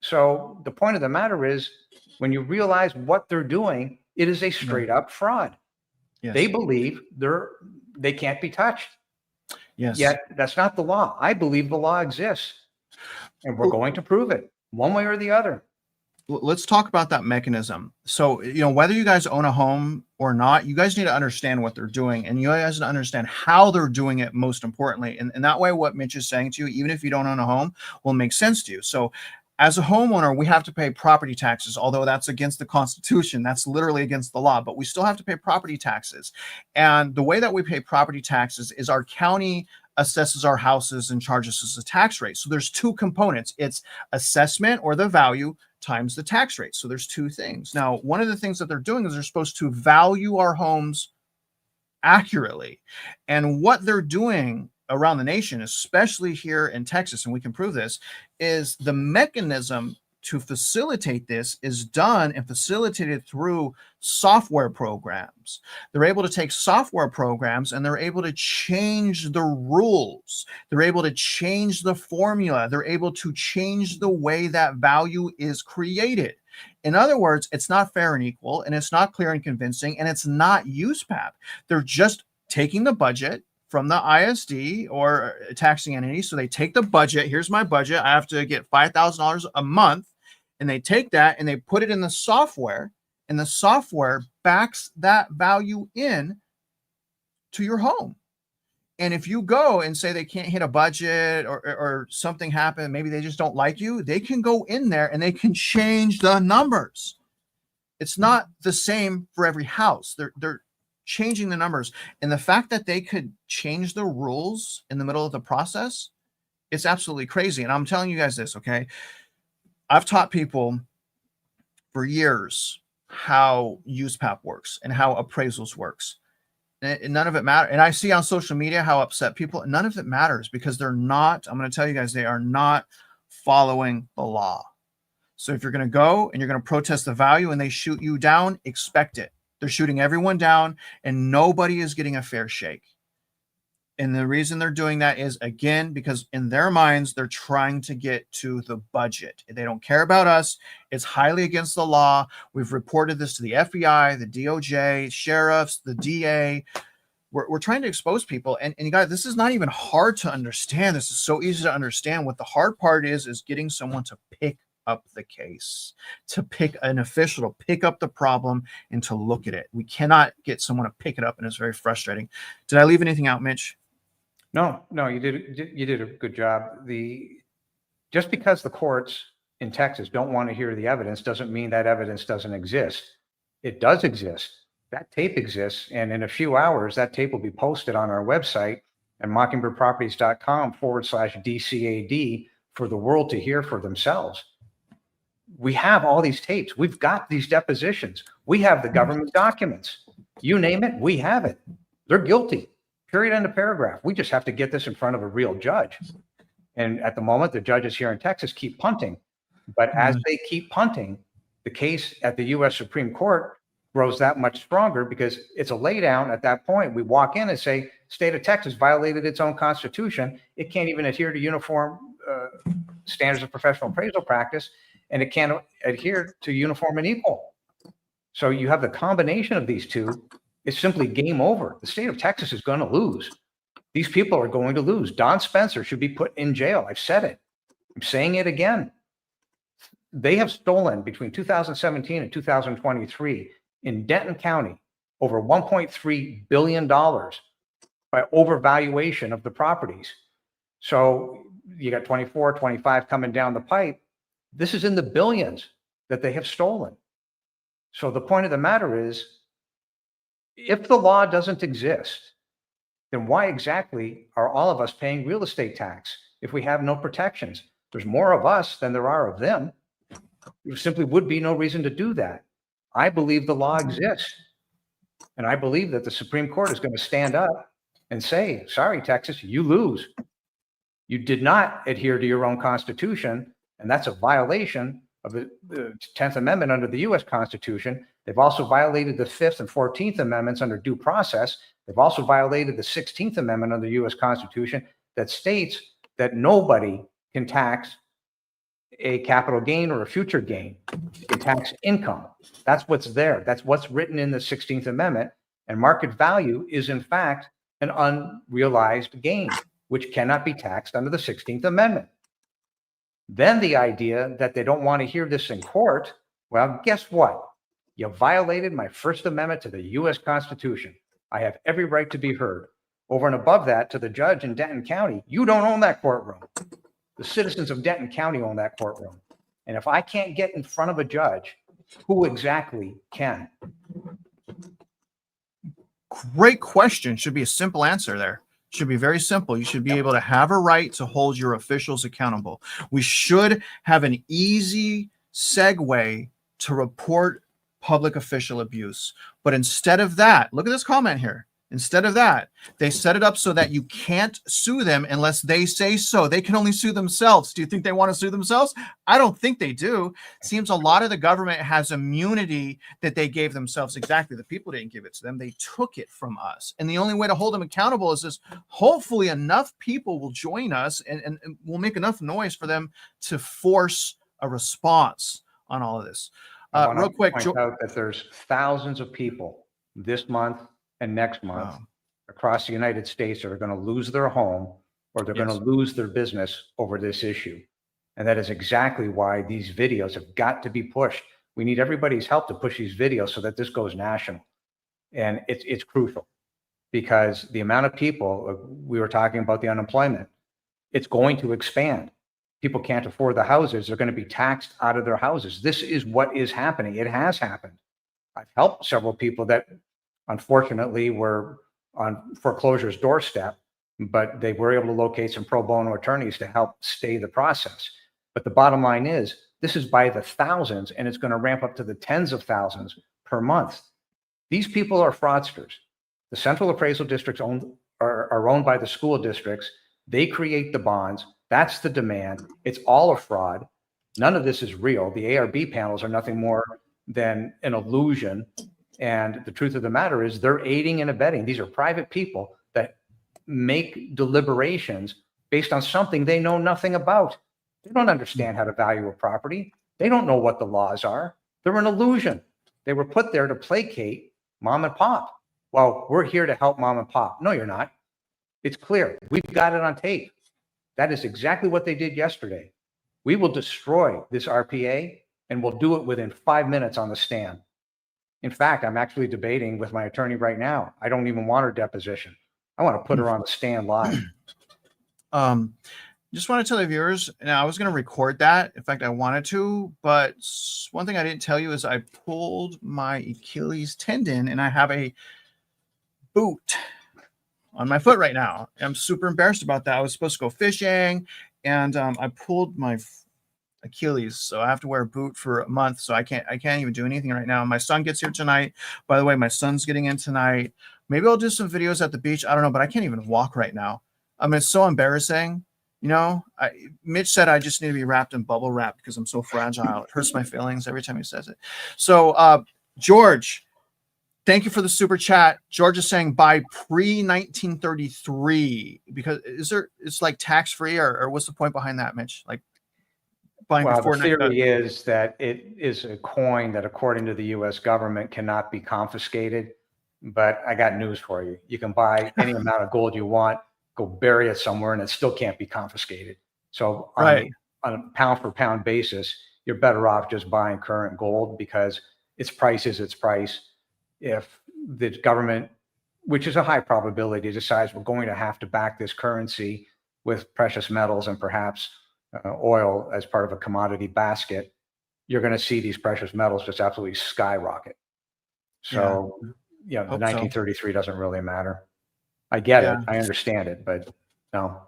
Speaker 2: So the point of the matter is, when you realize what they're doing, it is a straight up fraud.
Speaker 1: Yes.
Speaker 2: They believe they can't be touched.
Speaker 1: Yes.
Speaker 2: Yet that's not the law. I believe the law exists, and we're going to prove it one way or the other.
Speaker 1: Let's talk about that mechanism. So, whether you guys own a home or not, you guys need to understand what they're doing, and you guys need to understand how they're doing it, most importantly. And that way, what Mitch is saying to you, even if you don't own a home, will make sense to you. So as a homeowner, we have to pay property taxes, although that's against the Constitution. That's literally against the law, but we still have to pay property taxes. And the way that we pay property taxes is our county assesses our houses and charges us a tax rate. So there's two components. It's assessment, or the value, times the tax rate. So there's two things. Now, one of the things that they're doing is they're supposed to value our homes accurately. And what they're doing around the nation, especially here in Texas, and we can prove this, is the mechanism to facilitate this is done and facilitated through software programs. They're able to take software programs and they're able to change the rules. They're able to change the formula. They're able to change the way that value is created. In other words, it's not fair and equal, and it's not clear and convincing, and it's not USPAP. They're just taking the budget from the ISD or taxing entity. So they take the budget. Here's my budget. I have to get $5,000 a month. And they take that and they put it in the software, and the software backs that value in to your home. And if you go and say they can't hit a budget, or something happened, maybe they just don't like you, they can go in there and they can change the numbers. It's not the same for every house. They're changing the numbers. And the fact that they could change the rules in the middle of the process, it's absolutely crazy. And I'm telling you guys this, okay? I've taught people for years how USPAP works and how appraisals works. And none of it matters. And I see on social media how upset people, none of it matters, because they're not, I'm going to tell you guys, they are not following the law. So if you're going to go and you're going to protest the value and they shoot you down, expect it. They're shooting everyone down and nobody is getting a fair shake. And the reason they're doing that is, again, because in their minds, they're trying to get to the budget. They don't care about us. It's highly against the law. We've reported this to the FBI, the DOJ, sheriffs, the DA. We're trying to expose people. And you guys, this is not even hard to understand. This is so easy to understand. What the hard part is getting someone to pick up the case, to pick an official, to pick up the problem and to look at it. We cannot get someone to pick it up, and it's very frustrating. Did I leave anything out, Mitch?
Speaker 2: No, you did a good job. Just because the courts in Texas don't want to hear the evidence doesn't mean that evidence doesn't exist. It does exist. That tape exists, and in a few hours, that tape will be posted on our website at mockingbirdproperties.com/DCAD for the world to hear for themselves. We have all these tapes. We've got these depositions. We have the government documents. You name it, we have it. They're guilty. Period, end of paragraph. We just have to get this in front of a real judge. And at the moment, the judges here in Texas keep punting. But as they keep punting, the case at the U.S. Supreme Court grows that much stronger because it's a laydown at that point. We walk in and say, state of Texas violated its own constitution. It can't even adhere to uniform standards of professional appraisal practice, and it can't adhere to uniform and equal. So you have the combination of these two. It's simply game over. The state of Texas is going to lose. These people are going to lose. Don Spencer should be put in jail. I've said it. I'm saying it again. They have stolen between 2017 and 2023 in Denton County over $1.3 billion by overvaluation of the properties. So you got 24, 25 coming down the pipe. This is in the billions that they have stolen. So the point of the matter is, if the law doesn't exist, then why exactly are all of us paying real estate tax if we have no protections? There's more of us than there are of them. There simply would be no reason to do that. I believe the law exists. And I believe that the Supreme Court is going to stand up and say, sorry, Texas, you lose. You did not adhere to your own constitution, and that's a violation of the 10th Amendment under the U.S. Constitution. They've also violated the 5th and 14th Amendments under due process. They've also violated the 16th Amendment of the U.S. Constitution that states that nobody can tax a capital gain or a future gain. You can tax income. That's what's there. That's what's written in the 16th Amendment. And market value is, in fact, an unrealized gain, which cannot be taxed under the 16th Amendment. Then the idea that they don't want to hear this in court, well, guess what? You violated my First Amendment to the U.S. Constitution. I have every right to be heard. Over and above that, to the judge in Denton County, you don't own that courtroom. The citizens of Denton County own that courtroom. And if I can't get in front of a judge, who exactly can?
Speaker 1: Great question. Should be a simple answer there. Should be very simple. You should be able to have a right to hold your officials accountable. We should have an easy segue to report public official abuse. But instead of that, look at this comment here. Instead of that, they set it up so that you can't sue them unless they say so. They can only sue themselves. Do you think they want to sue themselves? I don't think they do. It seems a lot of the government has immunity that they gave themselves. Exactly. The people didn't give it to them. They took it from us. And the only way to hold them accountable is this. Hopefully enough people will join us and we'll make enough noise for them to force a response on all of this. Real quick.
Speaker 2: Point out that there's thousands of people this month and next month across the United States that are going to lose their home or they're going to lose their business over this issue. And that is exactly why these videos have got to be pushed. We need everybody's help to push these videos so that this goes national. And it's crucial because the amount of people, we were talking about the unemployment, it's going to expand. People can't afford the houses. They're going to be taxed out of their houses. This is what is happening. It has happened. I've helped several people that unfortunately were on foreclosure's doorstep, but they were able to locate some pro bono attorneys to help stay the process. But the bottom line is this is by the thousands and it's going to ramp up to the tens of thousands per month. These people are fraudsters. The central appraisal districts are owned by the school districts. They create the bonds. That's the demand. It's all a fraud. None of this is real. The ARB panels are nothing more than an illusion. And the truth of the matter is they're aiding and abetting. These are private people that make deliberations based on something they know nothing about. They don't understand how to value a property. They don't know what the laws are. They're an illusion. They were put there to placate mom and pop. Well, we're here to help mom and pop. No, you're not. It's clear. We've got it on tape. That is exactly what they did yesterday. We will destroy this RPA, and we'll do it within 5 minutes on the stand. In fact, I'm actually debating with my attorney right now. I don't even want her deposition. I want to put her on the stand live.
Speaker 1: Just want to tell the viewers, now I was going to record that. In fact, I wanted to, but one thing I didn't tell you is I pulled my Achilles tendon and I have a boot on my foot right now. I'm super embarrassed about that. I was supposed to go fishing and I pulled my Achilles, so I have to wear a boot for a month. So I can't even do anything right now. My son gets here tonight. By the way, my son's getting in tonight. Maybe I'll do some videos at the beach. I don't know, but I can't even walk right now. I mean, it's so embarrassing. You know, Mitch said I just need to be wrapped in bubble wrap because I'm so fragile. It hurts my feelings every time he says it. So, George, thank you for the super chat. George is saying buy pre-1933 because it's like tax free or what's the point behind that, Mitch? Like buying
Speaker 2: Well,
Speaker 1: before
Speaker 2: the theory is that it is a coin that, according to the U.S. government, cannot be confiscated. But I got news for you. You can buy any amount of gold you want, go bury it somewhere, and it still can't be confiscated. So on a pound for pound basis, you're better off just buying current gold because its price is its price. If the government, which is a high probability, decides we're going to have to back this currency with precious metals and perhaps oil as part of a commodity basket, you're going to see these precious metals just absolutely skyrocket. So, the 1933 doesn't really matter. I get it. I understand it, but no.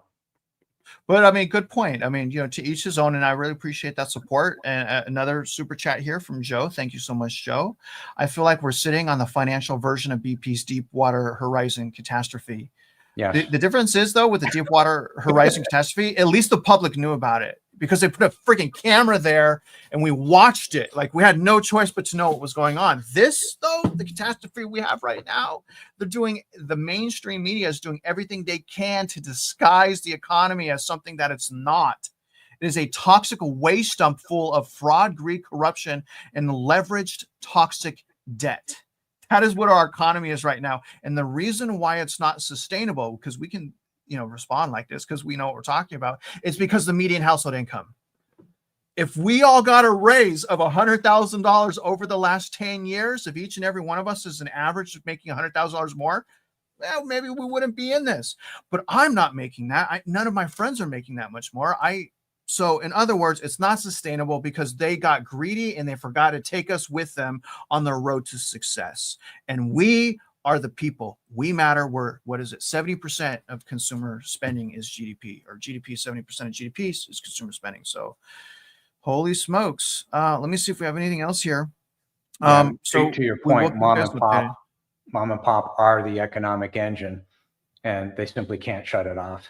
Speaker 1: But I mean, good point. I mean, to each his own, and I really appreciate that support. And another super chat here from Joe. Thank you so much, Joe. I feel like we're sitting on the financial version of BP's Deepwater Horizon catastrophe.
Speaker 2: Yes.
Speaker 1: The difference is, though, with the Deepwater Horizon catastrophe, at least the public knew about it because they put a freaking camera there and we watched it. Like we had no choice but to know what was going on. This, though, the catastrophe we have right now, the mainstream media is doing everything they can to disguise the economy as something that it's not. It is a toxic waste dump full of fraud, greed, corruption, and leveraged toxic debt. That is what our economy is right now. And the reason why it's not sustainable, because we can, respond like this because we know what we're talking about, it's because the median household income. If we all got a raise of $100,000 over the last 10 years, if each and every one of us is an average of making $100,000 more, well, maybe we wouldn't be in this. But I'm not making that. None of my friends are making that much more. So in other words, it's not sustainable because they got greedy and they forgot to take us with them on the road to success. And we are the people. We matter. We're, 70% of consumer spending is GDP, or GDP, 70% of GDP is consumer spending. So holy smokes. Let me see if we have anything else here.
Speaker 2: So to your point, mom and pop are the economic engine and they simply can't shut it off.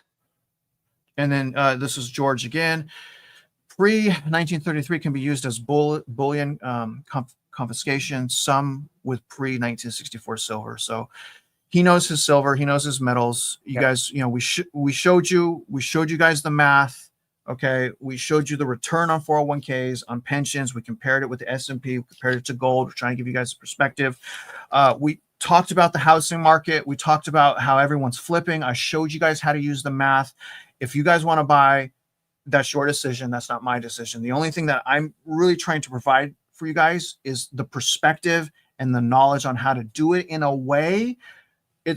Speaker 1: And then this is George again. Pre-1933 can be used as bullion confiscation, some with pre-1964 silver. So he knows his silver, he knows his metals. You guys, we showed you guys the math. Okay, we showed you the return on 401ks, on pensions. We compared it with the S&P, we compared it to gold. We're trying to give you guys a perspective. We talked about the housing market. We talked about how everyone's flipping. I showed you guys how to use the math. If you guys want to buy, that's your decision. That's not my decision. The only thing that I'm really trying to provide for you guys is the perspective and the knowledge on how to do it in a way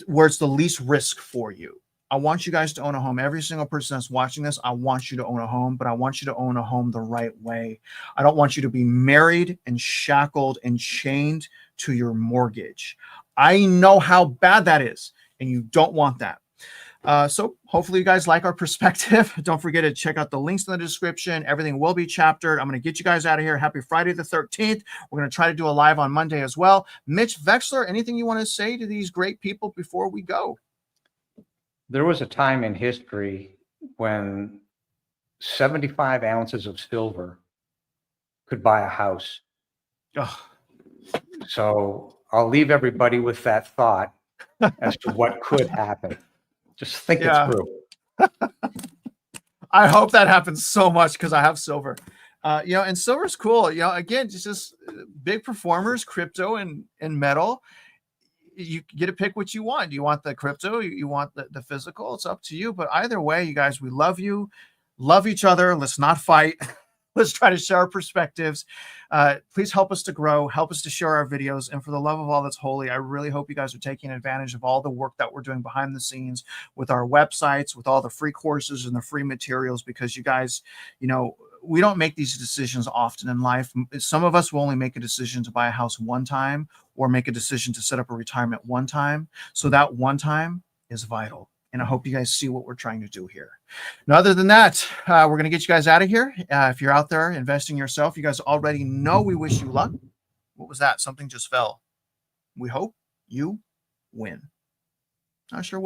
Speaker 1: where it's the least risk for you. I want you guys to own a home. Every single person that's watching this, I want you to own a home, but I want you to own a home the right way. I don't want you to be married and shackled and chained to your mortgage. I know how bad that is, and you don't want that. So hopefully you guys like our perspective. Don't forget to check out the links in the description. Everything will be chaptered. I'm going to get you guys out of here. Happy Friday the 13th. We're going to try to do a live on Monday as well. Mitch Vexler, anything you want to say to these great people before we go?
Speaker 2: There was a time in history when 75 ounces of silver could buy a house.
Speaker 1: Ugh.
Speaker 2: So I'll leave everybody with that thought as to what could happen. Just think
Speaker 1: Yeah.
Speaker 2: it through.
Speaker 1: I hope that happens so much because I have silver. And silver's cool. Again, just big performers, crypto and metal. You get to pick what you want. Do you want the crypto? You want the physical? It's up to you. But either way, you guys, we love you. Love each other. Let's not fight. Let's try to share our perspectives. Please help us to grow, help us to share our videos. And for the love of all that's holy, I really hope you guys are taking advantage of all the work that we're doing behind the scenes with our websites, with all the free courses and the free materials, because you guys, we don't make these decisions often in life. Some of us will only make a decision to buy a house one time or make a decision to set up a retirement one time. So that one time is vital. And I hope you guys see what we're trying to do here. Now, other than that, we're going to get you guys out of here. If you're out there investing yourself, you guys already know we wish you luck. What was that? Something just fell. We hope you win. Not sure what.